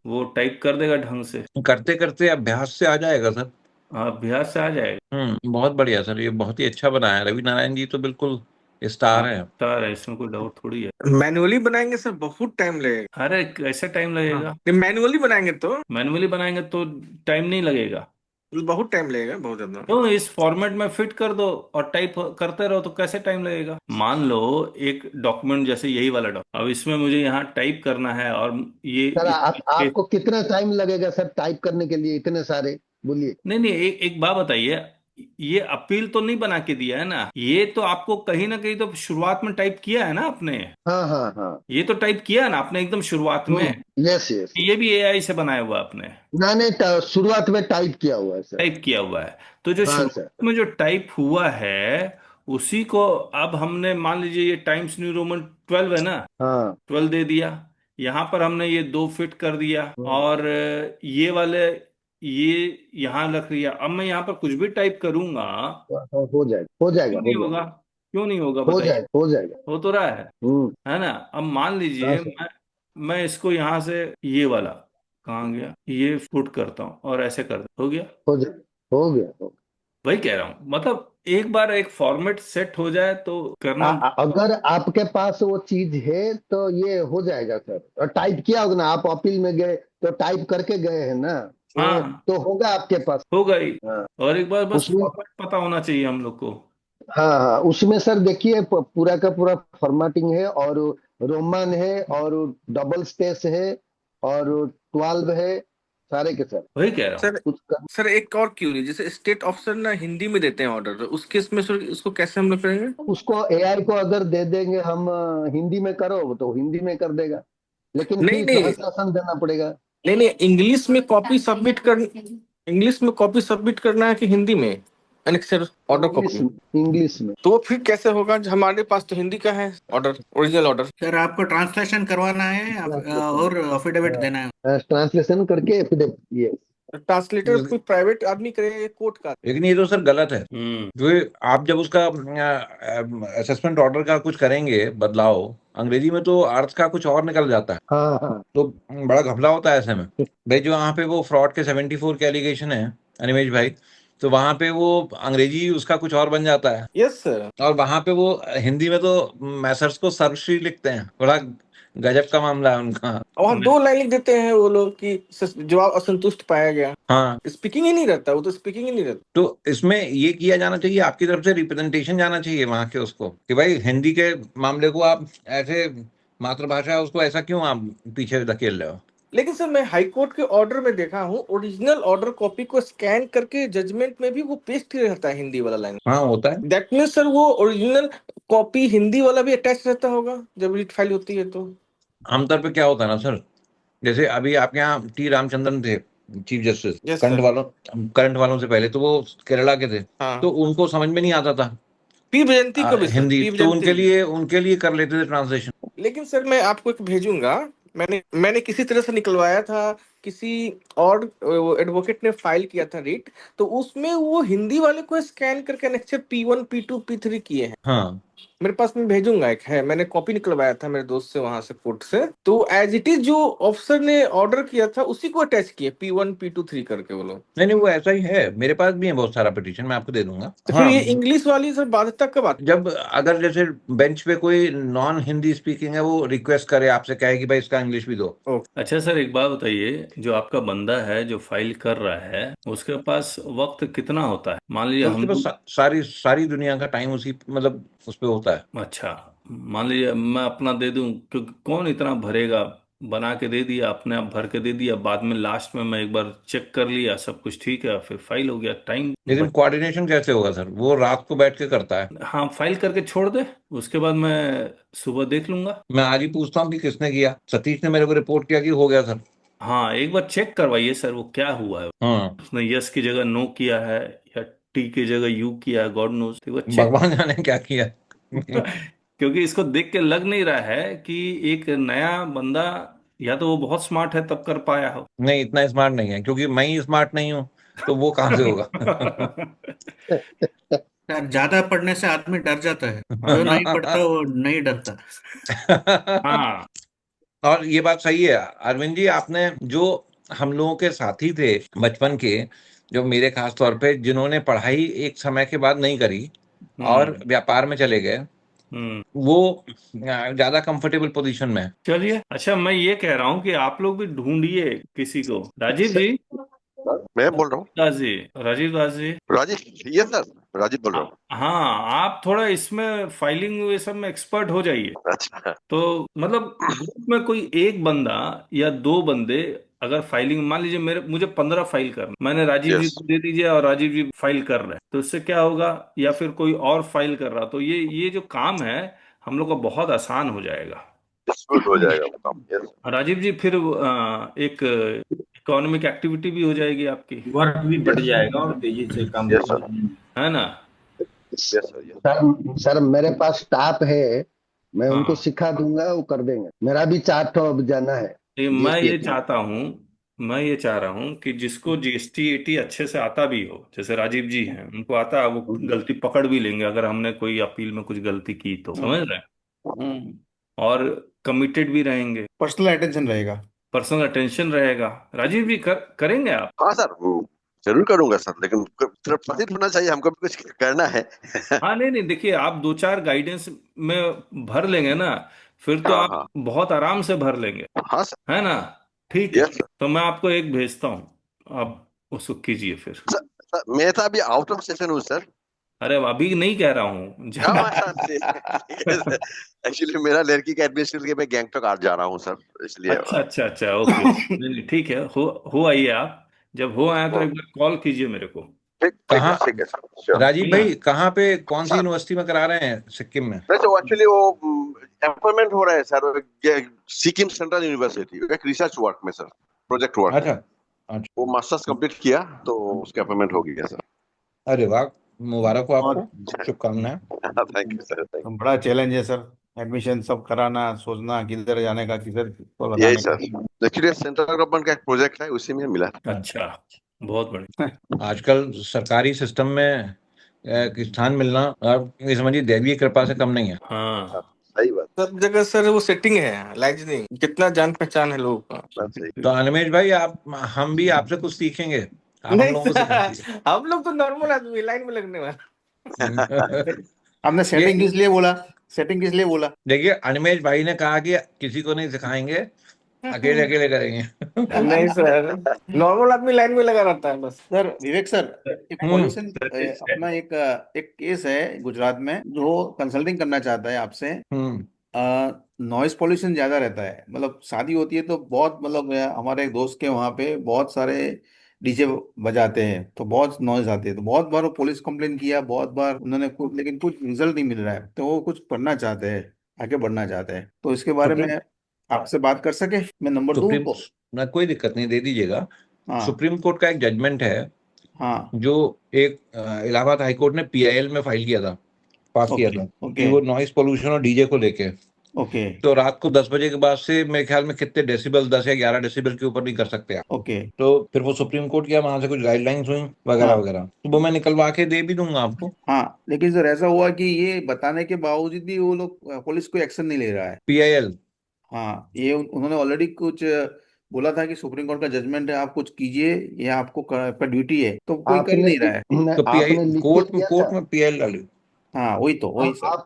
वो टाइप कर देगा ढंग से। करते करते अभ्यास से आ जाएगा सर। अभ्यास से आ जाएगा। बहुत बढ़िया सर, ये बहुत ही अच्छा बनाया रवि नारायण जी, तो बिल्कुल स्टार है। स्टार है, इसमें कोई डाउट थोड़ी है। मैनुअली बनाएंगे सर, बहुत टाइम लगेगा। अरे कैसे टाइम लगेगा? मैनुअली बनाएंगे तो टाइम नहीं लगेगा, बहुत टाइम लगेगा, बहुत ज्यादा। तो इस फॉर्मेट में फिट कर दो और टाइप करते रहो, तो कैसे टाइम लगेगा? मान लो एक डॉक्यूमेंट जैसे यही वाला डॉक्यूमेंट, अब इसमें मुझे यहाँ टाइप करना है, और ये सर आपको कितना टाइम लगेगा सर टाइप करने के लिए, इतने सारे? बोलिए। नहीं नहीं, एक बात बताइए, ये अपील तो नहीं बना के दिया है ना, ये तो आपको कहीं ना कहीं तो शुरुआत में टाइप किया है ना आपने, हाँ हाँ हाँ। ये तो टाइप किया है ना आपने एकदम शुरुआत में, यस यस। ये भी एआई से बनाया हुआ आपने, ना नहीं, शुरुआत में टाइप किया हुआ है सर। टाइप किया हुआ है। तो जो हाँ सर। शुरुआत में जो टाइप हुआ है उसी को अब हमने मान लीजिए ये टाइम्स न्यू रोमन 12 है ना, हाँ 12 दे दिया, यहाँ पर हमने ये 2 फिट कर दिया, और ये वाले ये यहाँ रख लिया। अब मैं यहाँ पर कुछ भी टाइप करूंगा, हो जाएगा हो जाएगा क्यों हो नहीं होगा, जाएगा क्यों नहीं होगा हो बताइए, जाएगा हो जाएगा। हो तो रहा हम्म। है ना। अब मान हाँ लीजिए सर। मैं इसको यहाँ से ये वाला कहाँ गया, ये फुट करता हूँ और ऐसे कर हो गया, हो जाएगा हो गया हो वही कह रहा हूँ, मतलब एक बार एक फॉर्मेट सेट हो जाए तो करना। अगर आपके पास वो चीज है तो ये हो जाएगा सर। और टाइप किया होगा ना, आप अपील में गए तो टाइप करके गए हैं ना, हाँ तो होगा आपके पास। हो गई, हाँ और एक बार बस उसमें, फॉर्मेट पता होना चाहिए हम लोग को। हाँ हाँ उसमें सर देखिए पूरा का पूरा फॉर्मेटिंग है, और रोमन है, और डबल स्पेस है, और 12 है, सारे के सर। वही कह रहा हूँ। सर कुछ सर एक और क्यूरी, जैसे स्टेट ऑफिसर ना हिंदी में देते हैं ऑर्डर, तो उस केस में सर उसको कैसे हम लोग करेंगे? उसको एआई को अगर दे देंगे हम, हिंदी में करो तो हिंदी में कर देगा, लेकिन नहीं फिर नहीं ट्रांसलेशन देना पड़ेगा। नहीं नहीं, इंग्लिश में कॉपी सबमिट करना है कि हिंदी में annexure order English copy? English में। तो फिर कैसे होगा, हमारे पास तो हिंदी का है ऑर्डर, ओरिजिनल ऑर्डर। सर आपको ट्रांसलेशन करवाना है और अफिडेविट देना है। ट्रांसलेशन करके फिर ये ट्रांसलेटर कोई प्राइवेट आदमी करे, कोर्ट का? लेकिन ये तो सर गलत है। जो आप जब उसका असेसमेंट ऑर्डर का कुछ करेंगे बदलाव, अंग्रेजी में तो अर्थ का कुछ और निकल जाता है, हाँ हाँ तो बड़ा घपला होता है ऐसे में। भाई जो वहाँ पे वो फ्रॉड के 74 के एलिगेशन है अनिमेश भाई, तो वहाँ पे वो अंग्रेजी उसका कुछ और बन जाता है। Yes sir. और वहाँ पे वो हिंदी में तो मैसर्स को सर्वश्री लिखते हैं, बड़ा गजब का मामला है उनका। वहाँ 2 लाइन लिख देते हैं वो लोग कि जवाब असंतुष्ट पाया गया। हाँ स्पीकिंग ही नहीं रहता, वो तो स्पीकिंग ही नहीं रहता। तो इसमें ये किया जाना चाहिए, आपकी तरफ से रिप्रेजेंटेशन जाना चाहिए वहां के उसको, कि भाई हिंदी के मामले को आप ऐसे, मातृभाषा है उसको ऐसा क्यों आप पीछे धकेल रहे हो। लेकिन सर मैं हाई कोर्ट के ऑर्डर में देखा हूँ, ओरिजिनल ऑर्डर कॉपी को स्कैन करके जजमेंट में भी वो पेस्ट ही रहता है हिंदी वाला लाइन। हाँ होता है। दैट मीन्स सर वो ओरिजिनल कॉपी हिंदी वाला भी अटैच रहता होगा जब रीड फाइल होती है तो। आमतौर पे क्या होता है ना सर, जैसे अभी आपके यहाँ टी रामचंद्रन थे चीफ जस्टिस, Yes, करंट वालों से पहले तो वो केरला के थे, हाँ। तो उनको समझ में नहीं आता था पी जयंती को भी सर, हिंदी, पी तो जयंती। उनके लिए कर लेते थे ट्रांसलेशन। लेकिन सर मैं आपको एक भेजूंगा, मैंने किसी तरह से निकलवाया था, किसी और एडवोकेट ने फाइल किया था रीट, तो उसमें वो हिंदी वाले को स्कैन करके अनेक्चर P1 P2 P3 किए हैं। हाँ मेरे पास, मैं भेजूंगा, एक है, मैंने कॉपी निकलवाया था मेरे दोस्त से वहां से कोर्ट से, तो एज इट इज जो ऑफिसर ने ऑर्डर किया था उसी को अटैच किए P1 P2 3 करके वो लोग। नहीं वो ऐसा ही है, मेरे पास भी है बहुत सारा पिटीशन, मैं आपको दे दूंगा। तो फिर ये इंग्लिश वाली सर बाध्यता कब आती? जब अगर जैसे बेंच पे कोई नॉन हिंदी स्पीकिंग है, वो रिक्वेस्ट करे आपसे, कहे कि भाई इसका इंग्लिश भी दो। अच्छा सर एक बात बताइए, जो आपका बंदा है जो फाइल कर रहा है उसके पास वक्त कितना होता है? मान लीजिए उसके हम, पास सारी दुनिया का टाइम उसी मतलब उस पे होता है। अच्छा मान लीजिए मैं अपना दे दूं, क्योंकि कौन इतना भरेगा, बना के दे दिया, अपने आप भर के दे दिया, बाद में लास्ट में मैं एक बार चेक कर लिया सब कुछ ठीक है, फिर फाइल हो गया, टाइम। लेकिन कोऑर्डिनेशन कैसे होगा सर, वो रात को बैठ के करता है। हाँ फाइल करके छोड़ दे, उसके बाद मैं सुबह देख लूंगा। मैं आज ही पूछता हूँ कि किसने किया, सतीश ने मेरे को रिपोर्ट किया कि हो गया सर। हाँ एक बार चेक करवाइए सर वो क्या हुआ है, हाँ उसने यस की जगह नो किया है या टी की जगह यू किया है, गॉड नोज, तो चेक। भगवान जाने क्या किया। क्योंकि इसको देख के लग नहीं रहा है कि एक नया बंदा, या तो वो बहुत स्मार्ट है तब कर पाया हो। नहीं इतना स्मार्ट नहीं है, क्योंकि मैं ही स्मार्ट नहीं हूँ, तो वो कहाँ से होगा। सर ज्यादा पढ़ने से आदमी डर जाता है, जो नहीं पढ़ता वो नहीं डरता। हाँ और ये बात सही है अरविंद जी, आपने जो हम लोगों के साथी थे बचपन के, जो मेरे खास तौर पे जिन्होंने पढ़ाई एक समय के बाद नहीं करी और व्यापार में चले गए, वो ज्यादा कंफर्टेबल पोजीशन में है। चलिए अच्छा मैं ये कह रहा हूँ कि आप लोग भी ढूंढिए किसी को। राजीव जी, मैं बोल रहा हूँ। राजीव दास जी। राजीव, ये सर राजीव बोल रहा हूँ। हाँ आप थोड़ा इसमें फाइलिंग ये सब में एक्सपर्ट हो जाइए। अच्छा। तो मतलब ग्रुप में कोई एक बंदा या 2 बंदे अगर फाइलिंग मान लीजिए मुझे 15 फाइल करना, मैंने राजीव जी यस को दे दीजिए और राजीव जी फाइल कर रहे हैं, तो इससे क्या होगा, या फिर कोई और फाइल कर रहा, तो ये जो काम है हम लोग का बहुत आसान हो जाएगा। स्मूथ हो जाएगा वो काम। यस राजीव जी फिर एक इकोनॉमिक एक्टिविटी भी हो जाएगी आपकी, वर्क भी बढ़ यस जाएगा और तेजी से काम यस सर है ना? यस सर यस सर मेरे पास स्टाफ है, मैं उनको हाँ, सिखा दूंगा, वो कर देंगे। मेरा भी 4 ठो अब जाना है मैं ये जीएसटी। चाहता हूँ, मैं ये चाह रहा हूँ कि जिसको जीएसटी एटी अच्छे से आता भी हो, जैसे राजीव जी हैं उनको आता है, वो गलती पकड़ भी लेंगे अगर हमने कोई अपील में कुछ गलती की तो, समझ रहे हैं? और कमिटेड भी रहेंगे, पर्सनल अटेंशन रहेगा। पर्सनल अटेंशन रहेगा। राजीव जी करेंगे आप? हाँ सर जरूर करूंगा सर, लेकिन थोड़ा प्रतीत होना चाहिए, हमको भी कुछ करना है। हाँ, नहीं नहीं, देखिए आप 2-4 गाइडेंस में भर लेंगे ना, फिर तो हाँ आप हाँ बहुत आराम से भर लेंगे, हाँ सर है ना? ठीक है, यस सर। तो मैं आपको एक भेजता हूँ, आप उसको कीजिए फिर। सर मैं तो अभी आउट ऑफ सेशन हूँ सर। अरे अभी नहीं कह रहा हूँ एक्चुअली मेरा लड़की का एडमिशन के मैं गैंगटॉक आज जा रहा हूँ सर, इसलिए अच्छा अच्छा अच्छा, ओके, नहीं नहीं, ठीक है, हो आइए आप, जब हो आए तो एक बार कॉल कीजिए मेरे को। कहाँ ठीक है सर श्योर। राजीव भाई, कहाँ पे कौन सी सर यूनिवर्सिटी में करा रहे हैं सिक्किम में? वैसे एक्चुअली वो अपॉइंटमेंट हो रहा है सर, सिक्किम सेंट्रल यूनिवर्सिटी एक रिसर्च वर्क में सर, प्रोजेक्ट वर्क अच्छा में। अच्छा, वो मास्टर्स कंप्लीट किया तो उसका अपॉइंटमेंट हो गया सर। अरे वाह, मुबारक हो और आपको, शुभकामनाएं। थैंक यू सर थैंक तो बड़ा चैलेंज है सर, एडमिशन सब कराना, सोचना किधर जाने का, किधर को यू। यही लगाने सर, का। एक्चुअली सेंट्रल गवर्नमेंट का एक प्रोजेक्ट है, उसी में मिला। अच्छा, बहुत बढ़िया। आजकल सरकारी सिस्टम में स्थान मिलना, आप ये समझिए दैवीय कृपा से कम नहीं है। हाँ, सही बात सब जगह सर वो सेटिंग है, लाइजनिंग, कितना जान पहचान है लोगों का। बात सही। तो अनिमेश भाई, आप हम भी आपसे कुछ सीखेंगे, आप हम नहीं लोगों को सिखाइए। सर, हम लोग तो नॉर्मल आदमी, लाइन में लगने वाला। आपने ये सेटिंग किस लिए बोला? सेटिंग किस लिए बोला? देखिए, अनिमेश भाई ने कहा कि किसी को नहीं सिखाएंगे, अकेले अकेले करेंगे। नहीं सर, नॉर्मल आदमी लाइन में लगा रहता है बस। सर विवेक सर, एक हम्म पॉल्यूशन अपना एक केस है गुजरात में, जो कंसल्टिंग करना चाहता है आपसे। हम्म नॉइस पॉल्यूशन ज्यादा रहता है, मतलब शादी होती है तो बहुत, मतलब हमारे एक दोस्त के वहाँ पे बहुत सारे डीजे बजाते हैं तो बहुत नॉइज आती है, तो बहुत बार वो पुलिस कंप्लेन किया, बहुत बार उन्होंने लेकिन कुछ रिजल्ट नहीं मिल रहा है, तो वो कुछ पढ़ना चाहते हैं, आगे बढ़ना चाहते हैं, तो इसके बारे में सुप्रीम आपसे बात कर सके, मैं नंबर दूं सुप्रीम उनको? ना, कोई दिक्कत नहीं, दे दीजिएगा। हाँ सुप्रीम कोर्ट का एक जजमेंट है, हाँ, जो एक इलाहाबाद हाई कोर्ट ने पीआईएल में फाइल किया था, पास किया ओके था, कि ओके वो नॉइस पोल्यूशन और डीजे को लेके, ओके तो रात को 10 बजे के बाद से मेरे ख्याल में कितने डेसिबल, 10 या 11 डेसिबल के ऊपर नहीं कर सकते आप। ओके। तो फिर वो सुप्रीम कोर्ट किया, वहां से कुछ गाइडलाइंस हुई वगैरह हाँ वगैरह, तो वो मैं निकलवा के दे भी दूंगा आपको। हाँ, लेकिन सर ऐसा हुआ कि ये बताने के बावजूद भी वो लोग, पुलिस कोई एक्शन नहीं ले रहा है। पीआईएल, हाँ, ये उन्होंने ऑलरेडी कुछ बोला था कि सुप्रीम कोर्ट का जजमेंट है, आप कुछ कीजिए, ये आपका ड्यूटी है, तो कोई कर आपने नहीं रहा है। तो पीआई आपने लिख के कोर्ट में दिया था? पीआईएल डाली। हाँ वही तो, वही सर।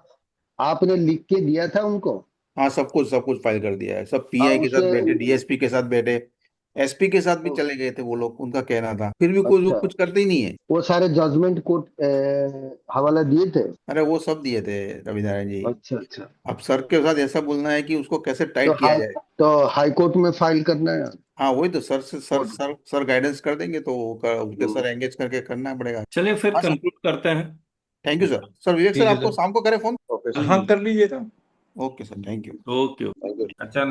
आपने लिख के दिया था उनको? हाँ, सब कुछ फाइल कर दिया है, सब हाँ पीआई के उस साथ बैठे, डीएसपी के साथ बैठे, एसपी के साथ भी चले गए थे वो लोग, उनका कहना था, फिर भी कोई, वो अच्छा, कुछ करते ही नहीं है। वो सारे जजमेंट कोर्ट हवाला दिए थे? अरे वो सब दिए थे रवि नारायण जी। अच्छा अच्छा। अब सर के साथ ऐसा बोलना है कि उसको कैसे तो टाइट किया हाई जाए। तो हाई कोर्ट में फाइल करना है। हाँ वही तो, सर से कोर्ट सर गाइडेंस कर देंगे, तो उसके सर एंगेज करके करना पड़ेगा। चलिए फिर हाँ सर, कंक्लूड करते हैं। Thank you sir. Sir Vivek sir, ठीक है आपको सर, शाम को करें फोन? ओके हाँ कर लीजिएगा। Okay sir, thank you. Okay, thank you. अच्छा